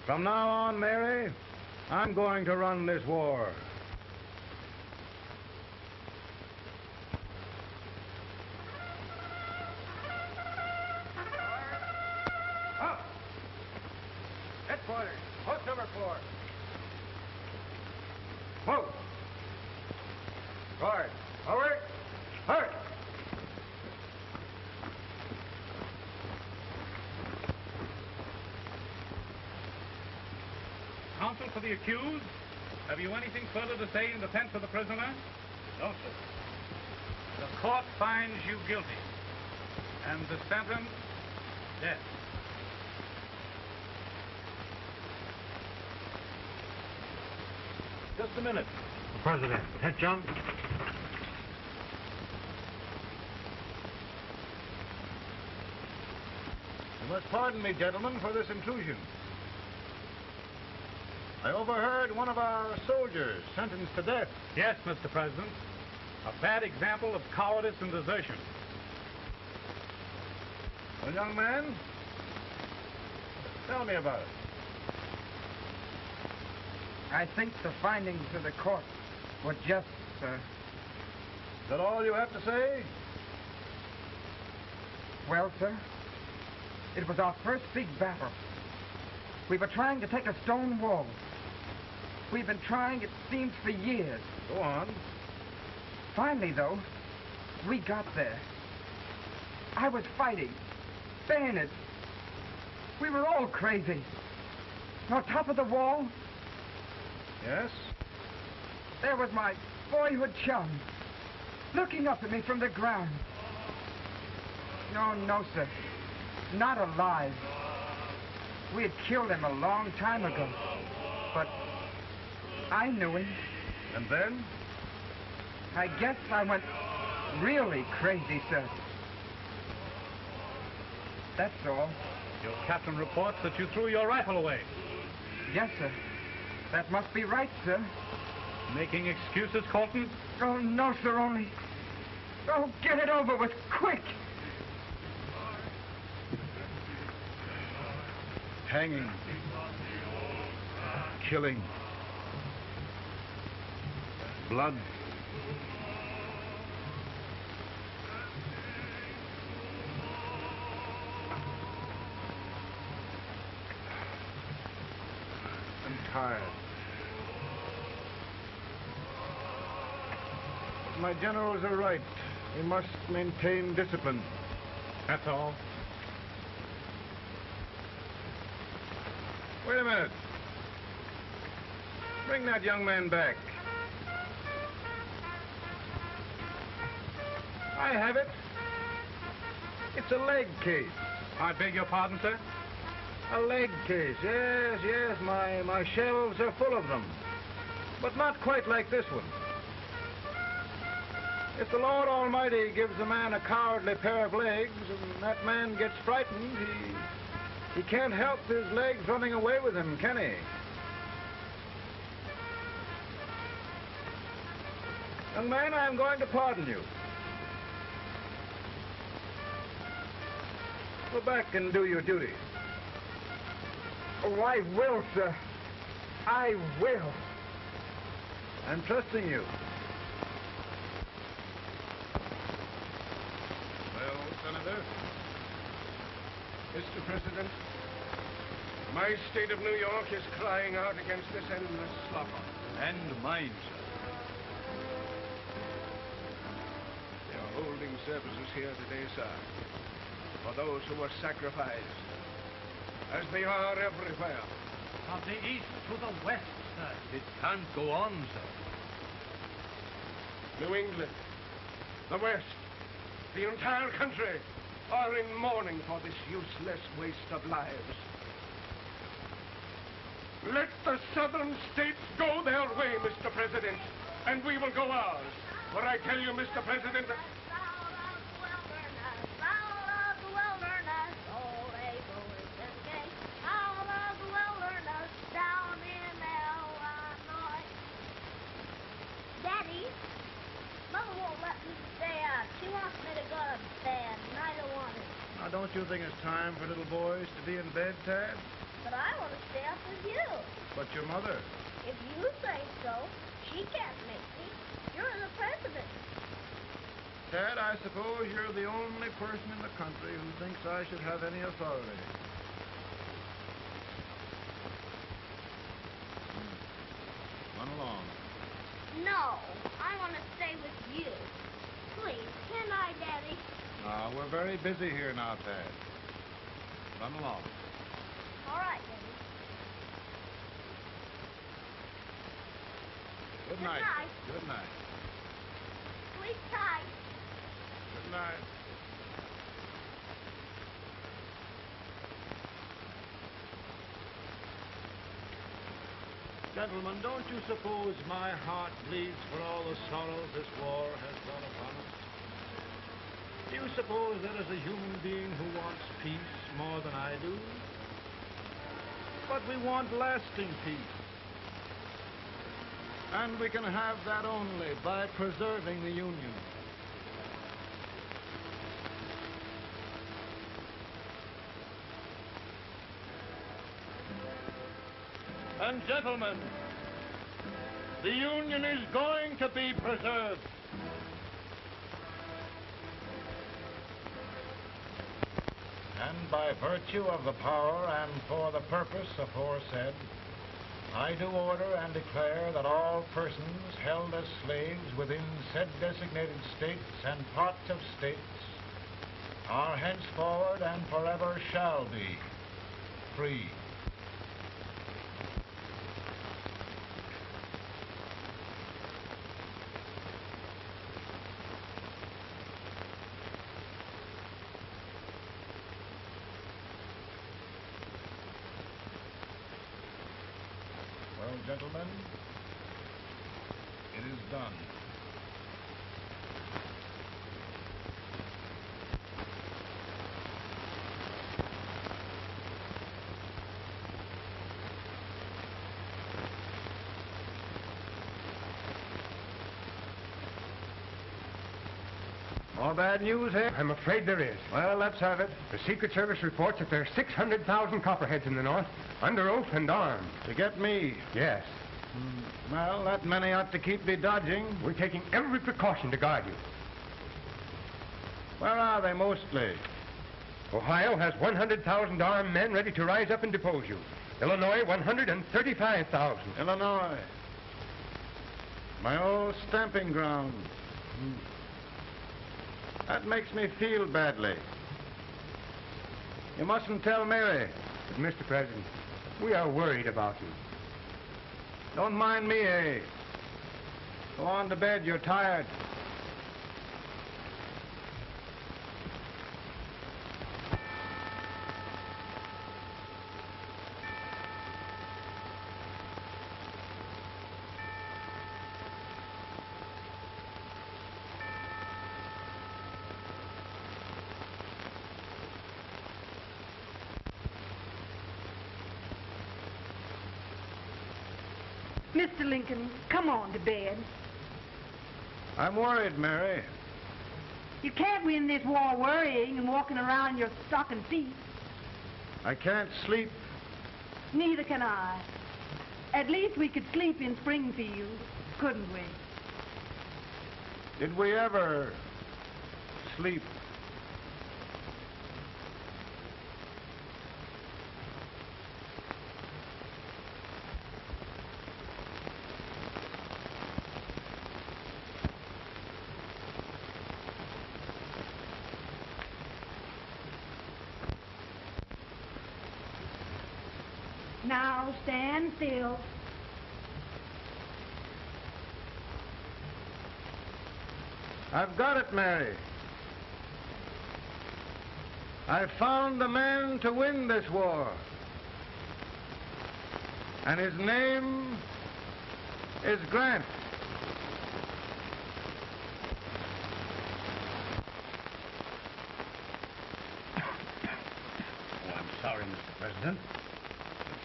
Speaker 5: From now on, Mary, I'm going to run this war.
Speaker 15: Up! Headquarters, post number 4. Move! Guard, forward, hurry!
Speaker 18: Counsel for the accused, have you anything further to say in defense of the prisoner? No, sir. The court finds you guilty, and the sentence, death.
Speaker 6: Just a minute.
Speaker 8: The President. Attention.
Speaker 5: You must pardon me, gentlemen, for this intrusion. I overheard one of our soldiers sentenced to death.
Speaker 18: Yes, Mr. President. A bad example of cowardice and desertion.
Speaker 5: Well, young man, tell me about it.
Speaker 19: I think the findings of the court were just, sir.
Speaker 5: Is that all you have to say?
Speaker 19: Well, sir, it was our first big battle. We were trying to take a stone wall. We've been trying, it seems, for years.
Speaker 5: Go on.
Speaker 19: Finally, though, we got there. I was fighting. Bayonets. We were all crazy. On top of the wall,
Speaker 5: yes,
Speaker 19: there was my boyhood chum, looking up at me from the ground. No, sir. Not alive. We had killed him a long time ago. But I knew him.
Speaker 5: And then?
Speaker 19: I guess I went really crazy, sir. That's all.
Speaker 18: Your captain reports that you threw your rifle away.
Speaker 19: Yes, sir. That must be right, sir.
Speaker 18: Making excuses, Colton?
Speaker 19: Oh, no, sir, only... Oh, get it over with, quick!
Speaker 5: Hanging. Killing. Blood. I'm tired. My generals are right. We must maintain discipline.
Speaker 18: That's all.
Speaker 5: Wait a minute. Bring that young man back. I have it. It's a leg case.
Speaker 18: I beg your pardon, sir?
Speaker 5: A leg case, yes. My shelves are full of them. But not quite like this one. If the Lord Almighty gives a man a cowardly pair of legs and that man gets frightened, he can't help his legs running away with him, can he? Young man, I'm going to pardon you. Go back and do your duty.
Speaker 19: Oh, I will, sir. I will.
Speaker 5: I'm trusting you.
Speaker 6: Well, Senator? Mr. President, my state of New York is crying out against this endless slaughter.
Speaker 5: And mine, sir.
Speaker 20: They are holding services here today, sir, for those who were sacrificed, as they are everywhere.
Speaker 18: From the east to the west, sir.
Speaker 5: It can't go on, sir.
Speaker 20: New England, the West, the entire country are in mourning for this useless waste of lives. Let the southern states go their way, Mr. President, and we will go ours. For I tell you, Mr. President,
Speaker 9: Daddy, Mother won't let me stay out. She wants me to go to bed, and I don't want it.
Speaker 5: Now, don't you think it's time for little boys to be in bed, Tad?
Speaker 9: But I want to stay up with you.
Speaker 5: But your mother.
Speaker 9: If you say so, she can't make me. You're the president.
Speaker 5: Tad, I suppose you're the only person in the country who thinks I should have any authority. Run along.
Speaker 9: No, I want to stay with you. Please, can I, Daddy?
Speaker 5: We're very busy here now, Tad. Run along.
Speaker 9: All right, Daddy.
Speaker 5: Good night.
Speaker 9: night.
Speaker 5: Good night.
Speaker 9: Sleep tight.
Speaker 5: Good night. Gentlemen, don't you suppose my heart bleeds for all the sorrows this war has brought upon us? Do you suppose there is a human being who wants peace more than I do? But we want lasting peace. And we can have that only by preserving the Union. And gentlemen, the Union is going to be preserved. And by virtue of the power and for the purpose aforesaid, I do order and declare that all persons held as slaves within said designated states and parts of states are henceforward and forever shall be free. Well, gentlemen, it is done.
Speaker 15: More bad news, eh? I'm afraid there is. Well, let's have it. The Secret Service reports that there are 600,000 copperheads in the North, under oath and armed.
Speaker 5: To get me?
Speaker 15: Yes.
Speaker 5: Well, that many ought to keep me dodging.
Speaker 15: We're taking every precaution to guard you.
Speaker 5: Where are they mostly?
Speaker 15: Ohio has 100,000 armed men ready to rise up and depose you. Illinois, 135,000.
Speaker 5: Illinois. My old stamping ground. That makes me feel badly. You mustn't tell Mary.
Speaker 15: But, Mr. President, we are worried about you.
Speaker 5: Don't mind me, eh? Go on to bed. You're tired.
Speaker 13: Mr. Lincoln, come on to bed.
Speaker 5: I'm worried, Mary.
Speaker 13: You can't win this war worrying and walking around in your stocking feet.
Speaker 5: I can't sleep.
Speaker 13: Neither can I. At least we could sleep in Springfield, couldn't we?
Speaker 5: Did we ever sleep?
Speaker 3: Now stand still.
Speaker 5: I've got it, Mary. I've found the man to win this war. And his name is Grant.
Speaker 11: Oh, I'm sorry, Mr. President.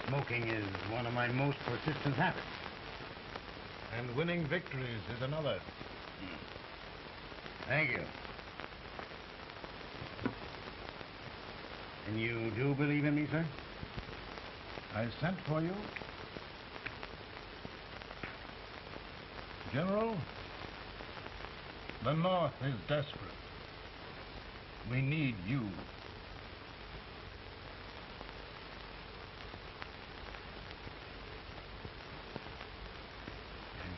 Speaker 11: Smoking is one of my most persistent habits.
Speaker 6: And winning victories is another.
Speaker 11: Thank you. And you do believe in me, sir?
Speaker 6: I sent for you. General, the North is desperate. We need you.
Speaker 11: And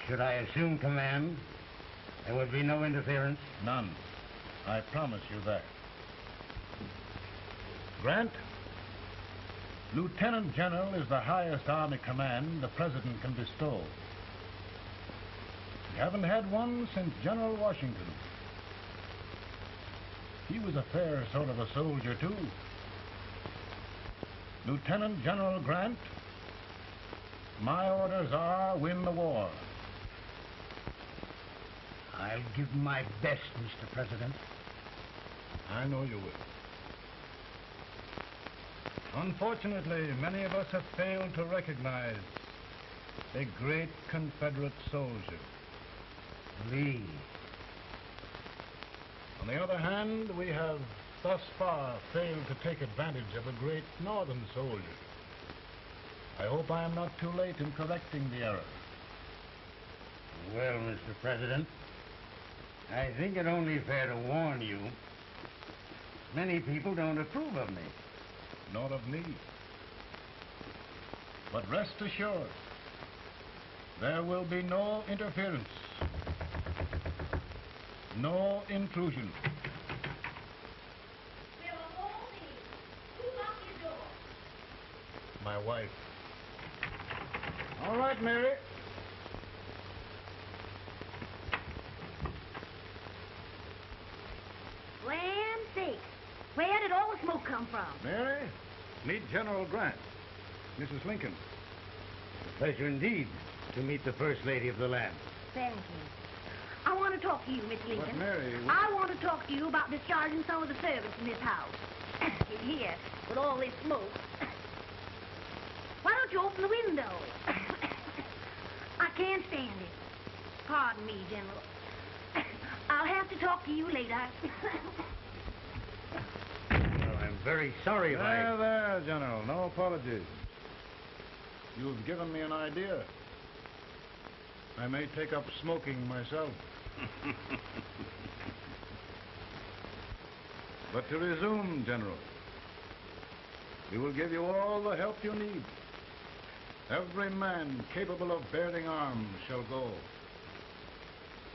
Speaker 11: should I assume command, there would be no interference?
Speaker 6: None. I promise you that. Grant, Lieutenant General is the highest army command the President can bestow. We haven't had one since General Washington. He was a fair sort of a soldier, too. Lieutenant General Grant, my orders are win the war.
Speaker 11: I'll give my best, Mr. President.
Speaker 6: I know you will. Unfortunately, many of us have failed to recognize a great Confederate soldier,
Speaker 11: Lee.
Speaker 6: On the other hand, we have thus far failed to take advantage of a great Northern soldier. I hope I am not too late in correcting the error.
Speaker 11: Well, Mr. President, I think it only fair to warn you. Many people don't approve of me.
Speaker 6: Nor of me. But rest assured, there will be no interference. No intrusion. My wife.
Speaker 5: All right, Mary.
Speaker 9: Land sakes. Where did all the smoke come from?
Speaker 6: Mary, meet General Grant, Mrs. Lincoln.
Speaker 11: A pleasure indeed to meet the First Lady of the land.
Speaker 9: Thank you. I want to talk to you, Miss Lincoln.
Speaker 6: But, Mary...
Speaker 9: I want to talk to you about discharging some of the servants in this house. In here, with all this smoke. Why don't you open the window? I can't stand it. Pardon me, General. I'll have to talk to you later.
Speaker 11: Well, I'm very sorry if
Speaker 6: There, General. No apologies. You've given me an idea. I may take up smoking myself. But to resume, General, we will give you all the help you need. Every man capable of bearing arms shall go.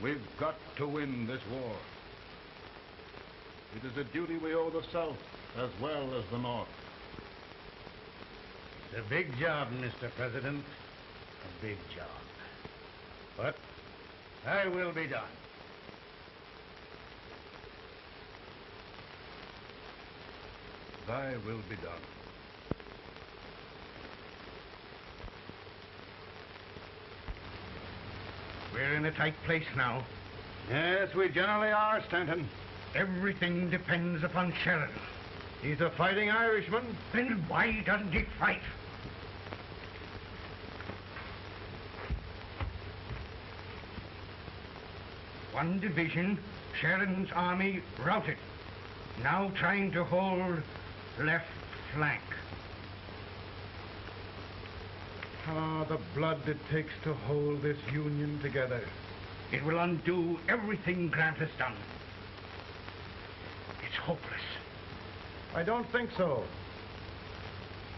Speaker 6: We've got to win this war. It is a duty we owe the South as well as the North.
Speaker 11: It's a big job, Mr. President. A big job. But I will be done.
Speaker 6: Thy will be done.
Speaker 16: We're in a tight place now.
Speaker 6: Yes, we generally are, Stanton.
Speaker 16: Everything depends upon Sheridan.
Speaker 6: He's a fighting Irishman.
Speaker 16: Then why doesn't he fight? One division, Sheridan's army, routed. Now trying to hold left flank.
Speaker 6: Ah, the blood it takes to hold this Union together.
Speaker 16: It will undo everything Grant has done. It's hopeless.
Speaker 6: I don't think so.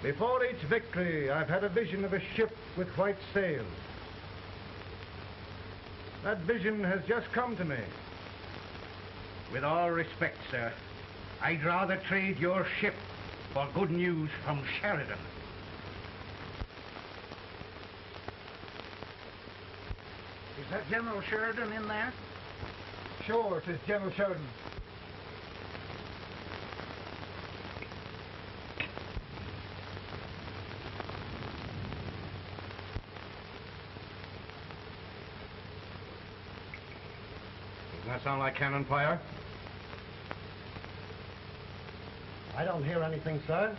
Speaker 6: Before each victory, I've had a vision of a ship with white sails. That vision has just come to me.
Speaker 16: With all respect, sir, I'd rather trade your ship for good news from Sheridan.
Speaker 5: that General Sheridan in there?
Speaker 19: Sure, it is General Sheridan.
Speaker 17: Doesn't that sound like cannon fire?
Speaker 16: I don't hear anything, sir.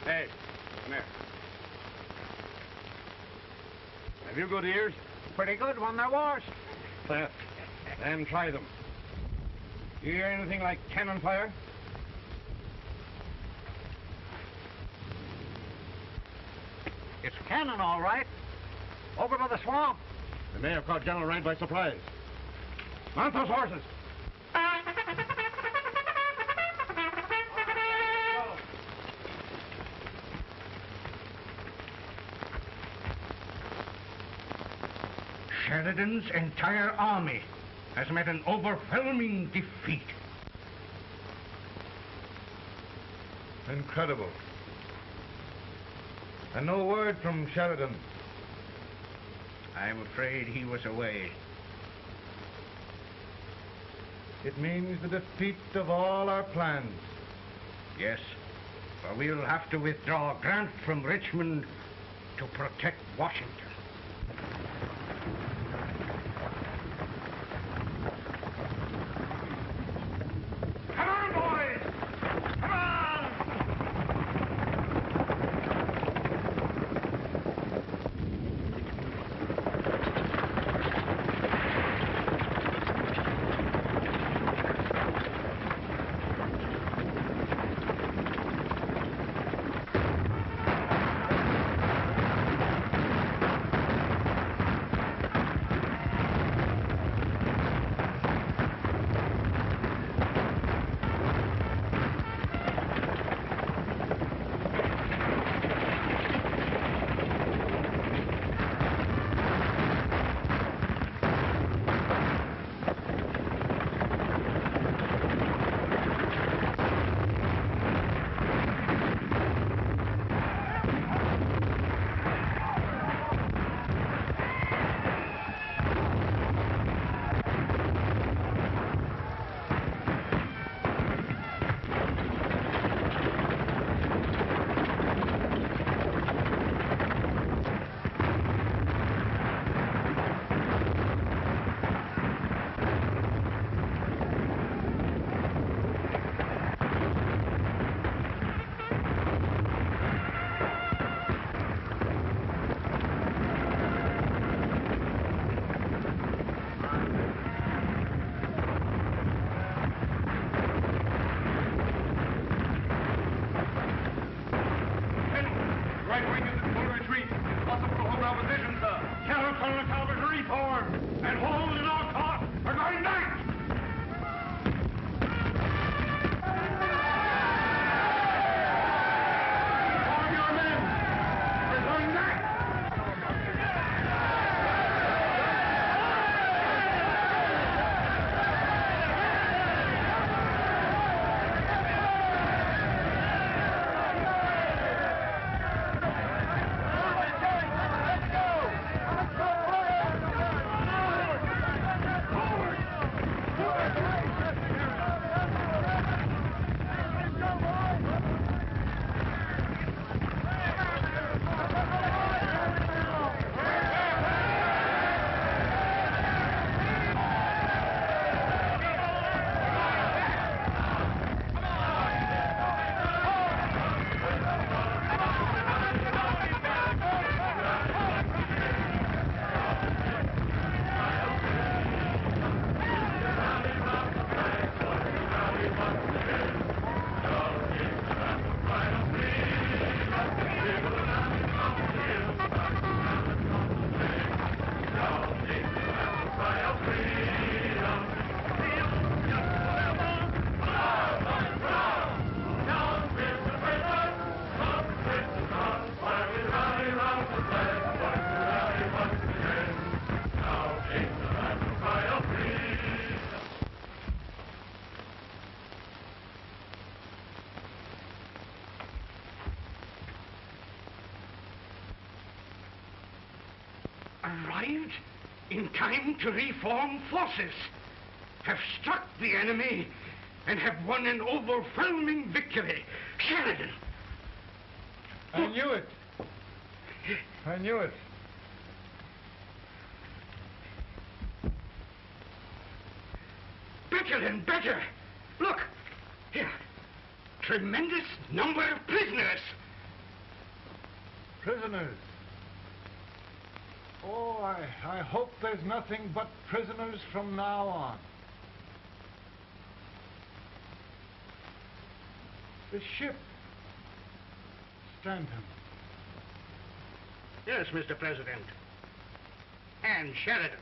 Speaker 18: Hey, come here. Have you good ears?
Speaker 5: Pretty good when they're washed.
Speaker 17: Then try them. You hear anything like cannon fire?
Speaker 5: It's cannon, all right. Over by the swamp.
Speaker 8: They may have caught General right by surprise.
Speaker 17: Mount those horses.
Speaker 16: Sheridan's entire army has met an overwhelming defeat.
Speaker 6: Incredible. And no word from Sheridan.
Speaker 16: I'm afraid he was away.
Speaker 6: It means the defeat of all our plans.
Speaker 16: Yes, for we'll have to withdraw Grant from Richmond to protect Washington.
Speaker 17: arrived in time to reform forces, have struck the enemy, and have won an overwhelming victory. Sheridan!
Speaker 6: I knew it. I knew it.
Speaker 17: Better and better. Look, here. Tremendous number of prisoners.
Speaker 6: Prisoners? Oh, I hope there's nothing but prisoners from now on. The ship. Stanton.
Speaker 17: Yes, Mr. President. And Sheridan.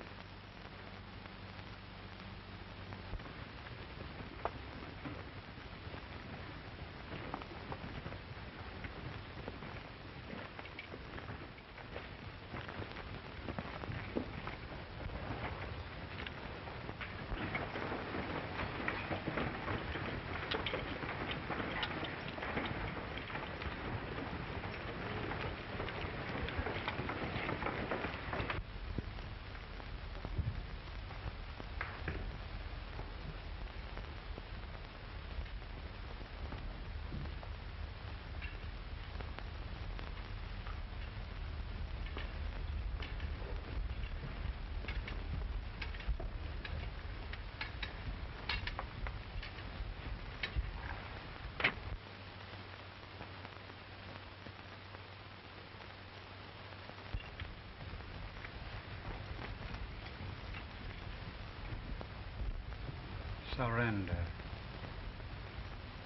Speaker 5: Surrender.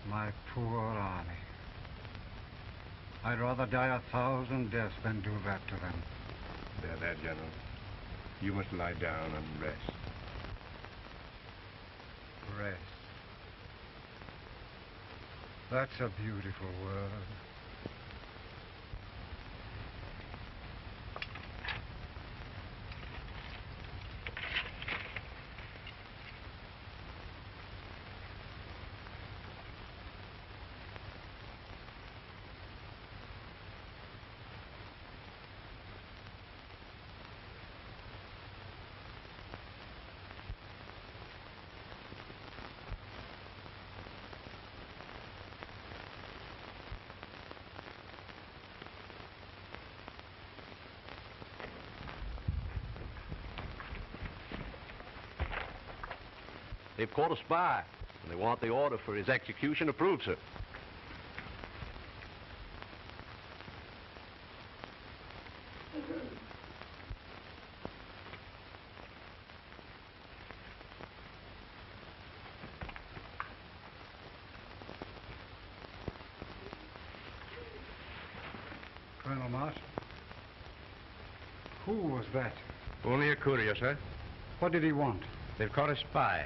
Speaker 5: My poor army. I'd rather die 1,000 deaths than do that to them.
Speaker 20: There, there, General. You must lie down and rest.
Speaker 5: Rest. That's a beautiful word.
Speaker 21: They've caught a spy, and they want the order for his execution approved, sir.
Speaker 5: Colonel Marston? Who was that?
Speaker 20: Only a courier, sir.
Speaker 5: What did he want?
Speaker 20: They've caught a spy.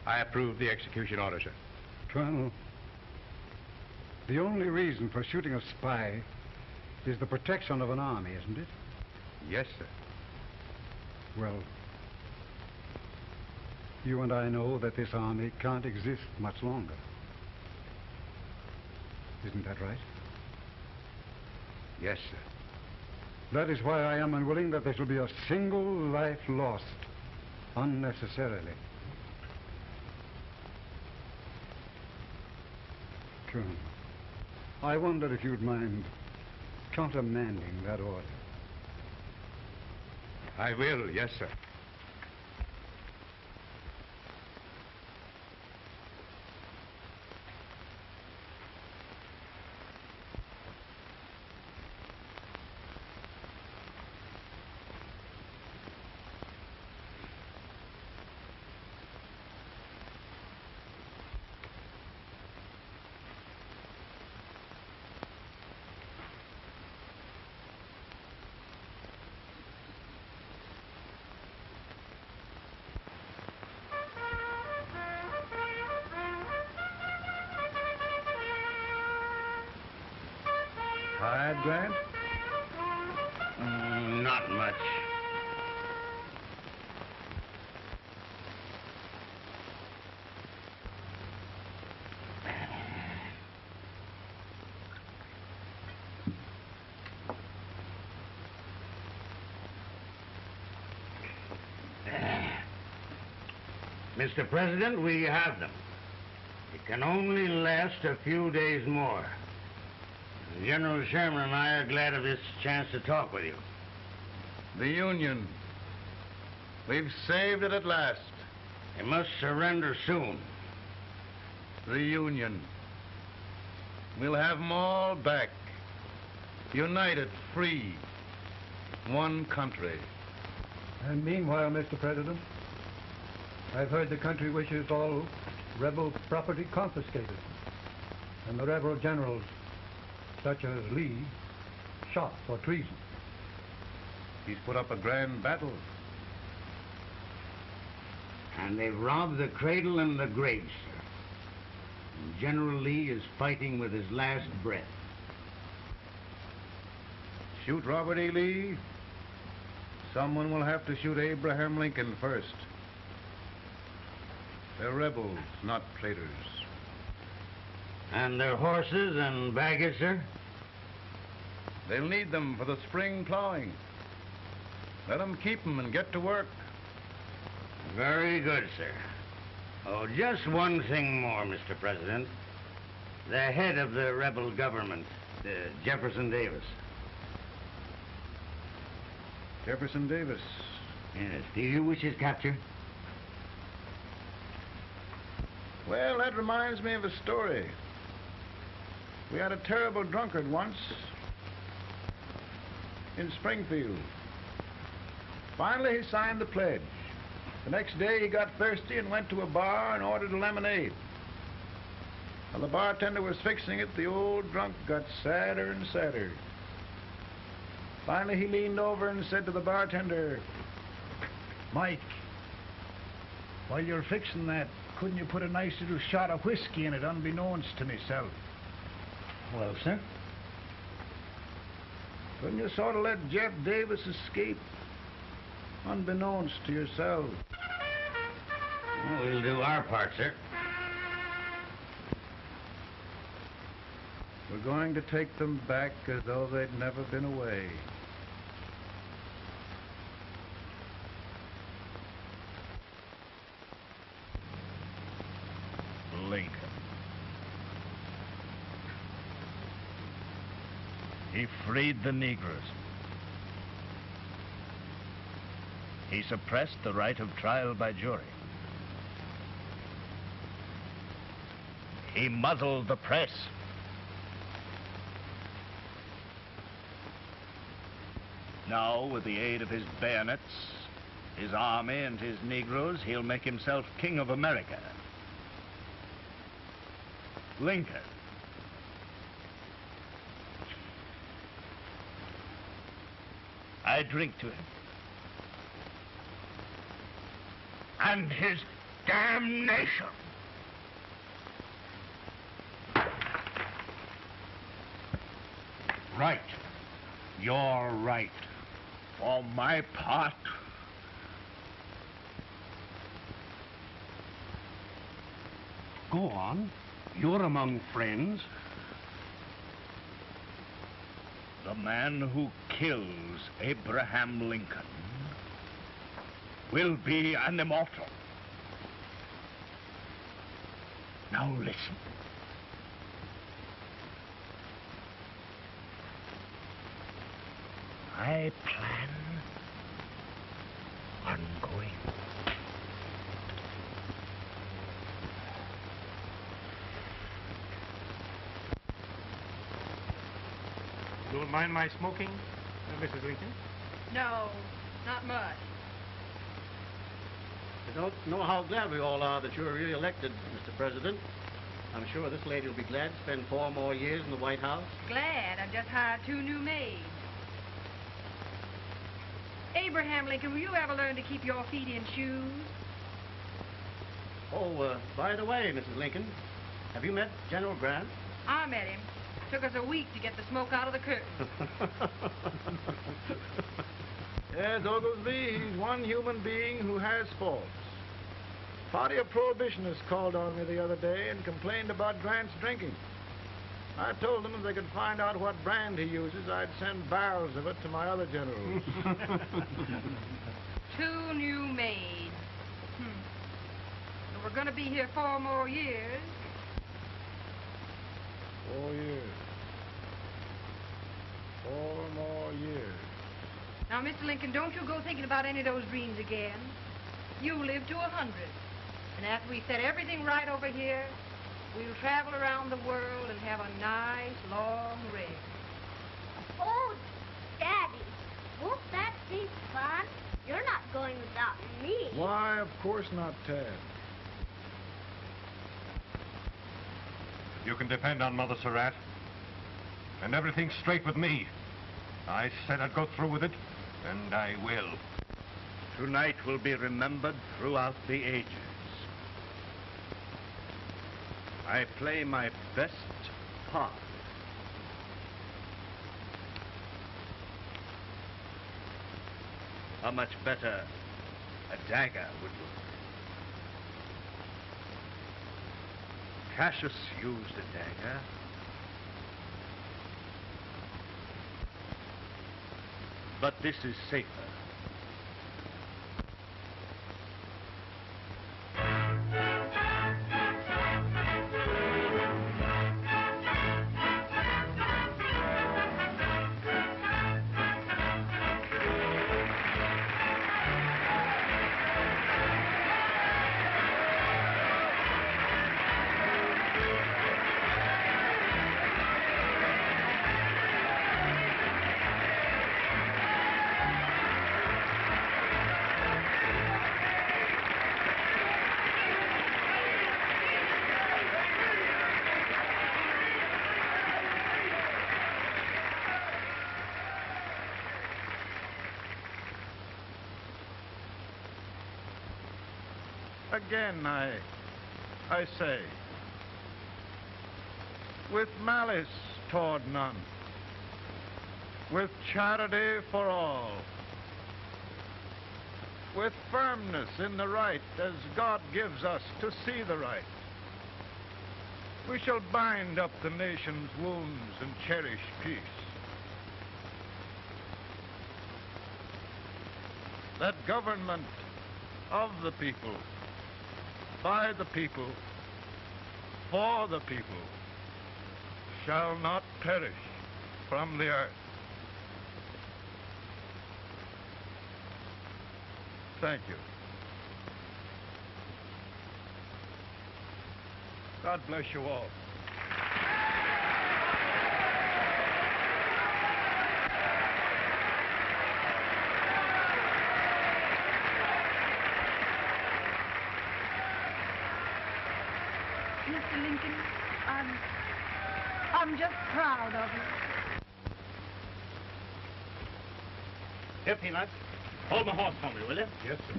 Speaker 20: I approve the execution order, sir.
Speaker 5: Colonel, the only reason for shooting a spy is the protection of an army, isn't it?
Speaker 20: Yes, sir.
Speaker 5: Well, you and I know that this army can't exist much longer. Isn't that right?
Speaker 20: Yes, sir.
Speaker 5: That is why I am unwilling that there shall be a single life lost unnecessarily. Colonel, I wonder if you'd mind countermanding that order.
Speaker 20: I will, yes, sir.
Speaker 5: Tired, Grant?
Speaker 21: Not much.
Speaker 16: Mr. President, we have them. It can only last a few days more. General Sherman and I are glad of this chance to talk with you.
Speaker 6: The Union. We've saved it at last.
Speaker 16: They must surrender soon.
Speaker 6: The Union. We'll have them all back. United, free. One country.
Speaker 4: And meanwhile, Mr. President, I've heard the country wishes all rebel property confiscated. And the rebel generals, such as Lee, shot for treason.
Speaker 6: He's put up a grand battle.
Speaker 16: And they've robbed the cradle and the grave, sir. And General Lee is fighting with his last breath.
Speaker 6: Shoot Robert E. Lee? Someone will have to shoot Abraham Lincoln first. They're rebels, not traitors.
Speaker 16: And their horses and baggage, sir?
Speaker 6: They'll need them for the spring plowing. Let them keep them and get to work.
Speaker 16: Very good, sir. Oh, just one thing more, Mr. President. The head of the rebel government, Jefferson Davis.
Speaker 6: Jefferson Davis?
Speaker 16: Yes. Do you wish his capture?
Speaker 6: Well, that reminds me of a story. We had a terrible drunkard once in Springfield. Finally, he signed the pledge. The next day, he got thirsty and went to a bar and ordered a lemonade. While the bartender was fixing it, the old drunk got sadder and sadder. Finally, he leaned over and said to the bartender, "Mike, while you're fixing that, couldn't you put a nice little shot of whiskey in it, unbeknownst to myself?"
Speaker 16: Well, sir?
Speaker 6: Couldn't you sort of let Jeff Davis escape, unbeknownst to yourself?
Speaker 16: Well, we'll do our part, sir.
Speaker 6: We're going to take them back as though they'd never been away.
Speaker 22: Lincoln. He freed the Negroes. He suppressed the right of trial by jury. He muzzled the press. Now, with the aid of his bayonets, his army, and his Negroes, he'll make himself king of America. Lincoln. I drink to him. And his damnation. Right. You're right. For my part,
Speaker 16: Go on. You're among friends.
Speaker 22: the man who kills Abraham Lincoln will be an immortal. Now listen. I plan on going.
Speaker 12: Don't mind my smoking, Mrs. Lincoln?
Speaker 3: No, not much.
Speaker 14: I don't know how glad we all are that you're re-elected, Mr. President. I'm sure this lady will be glad to spend 4 more years in the White House.
Speaker 3: Glad. I've just hired 2 new maids. Abraham Lincoln, will you ever learn to keep your feet in shoes?
Speaker 14: Oh, by the way, Mrs. Lincoln, have you met General Grant?
Speaker 3: I met him. Took us a week to get the smoke out of the curtain.
Speaker 6: Yes, Oglesby, he's one human being who has faults. A party of prohibitionists called on me the other day and complained about Grant's drinking. I told them if they could find out what brand he uses, I'd send barrels of it to my other generals.
Speaker 3: 2 new maids.
Speaker 13: We're going to be here 4 more years.
Speaker 5: 4 years. 4 more years.
Speaker 13: Now, Mr. Lincoln, don't you go thinking about any of those dreams again. You live to 100. And after we set everything right over here, we'll travel around the world and have a nice, long rest.
Speaker 9: Oh, Daddy, won't that be fun? You're not going without me.
Speaker 5: Why, of course not, Ted.
Speaker 6: You can depend on Mother Surratt. And everything's straight with me. I said I'd go through with it, and I will.
Speaker 22: Tonight will be remembered throughout the ages. I play my best part. How much better a dagger would look. Cassius used a dagger. But this is safer.
Speaker 5: Again, I say, with malice toward none, with charity for all, with firmness in the right as God gives us to see the right, we shall bind up the nation's wounds and cherish peace. That government of the people, by the people, for the people, shall not perish from the earth. Thank you. God bless you all.
Speaker 13: Mr. Lincoln, I'm just proud of you.
Speaker 22: Here, Peanuts. Hold my horse for me, will you?
Speaker 6: Yes, sir.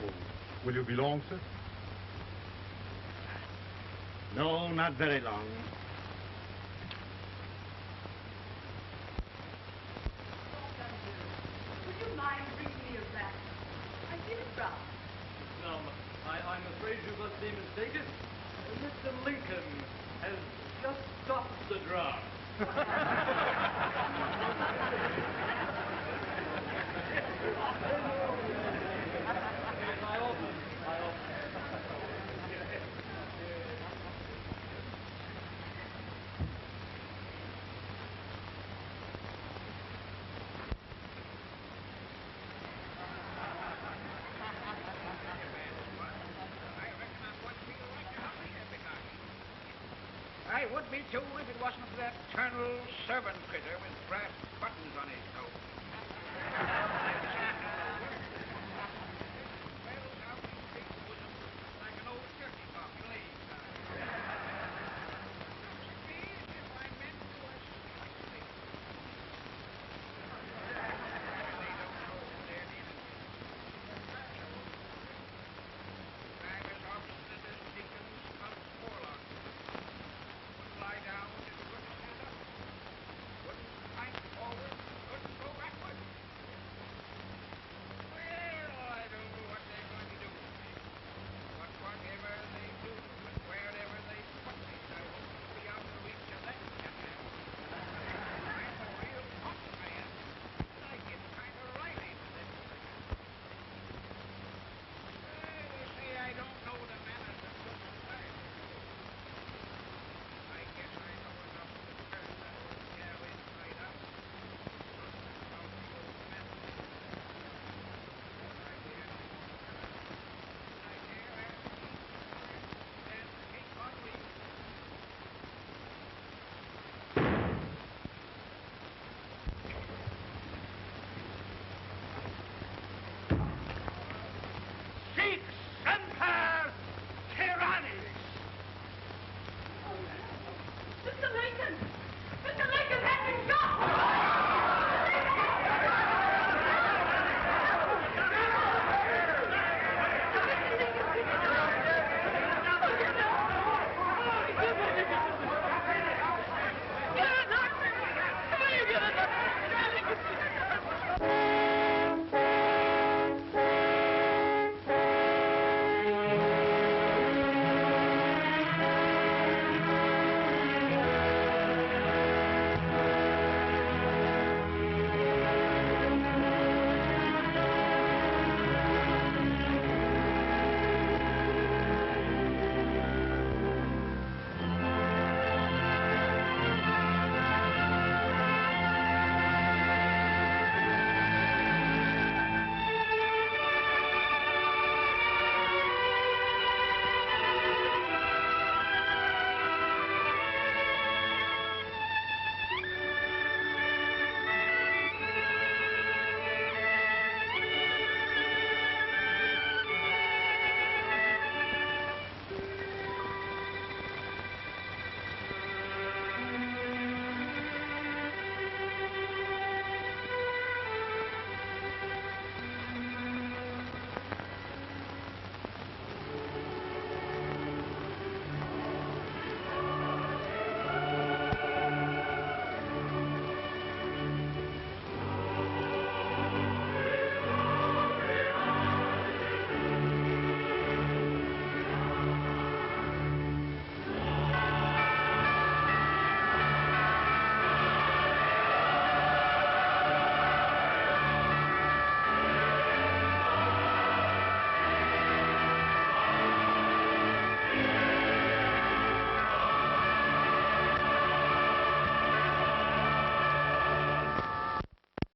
Speaker 6: Oh, will you be long, sir?
Speaker 22: No, not very long.
Speaker 13: Would you mind bringing me a rat? I feel it brown.
Speaker 1: Now, I'm afraid you must be mistaken. Mr. Lincoln has just stopped the draft.
Speaker 12: I would be too if it wasn't for that eternal servant critter with brass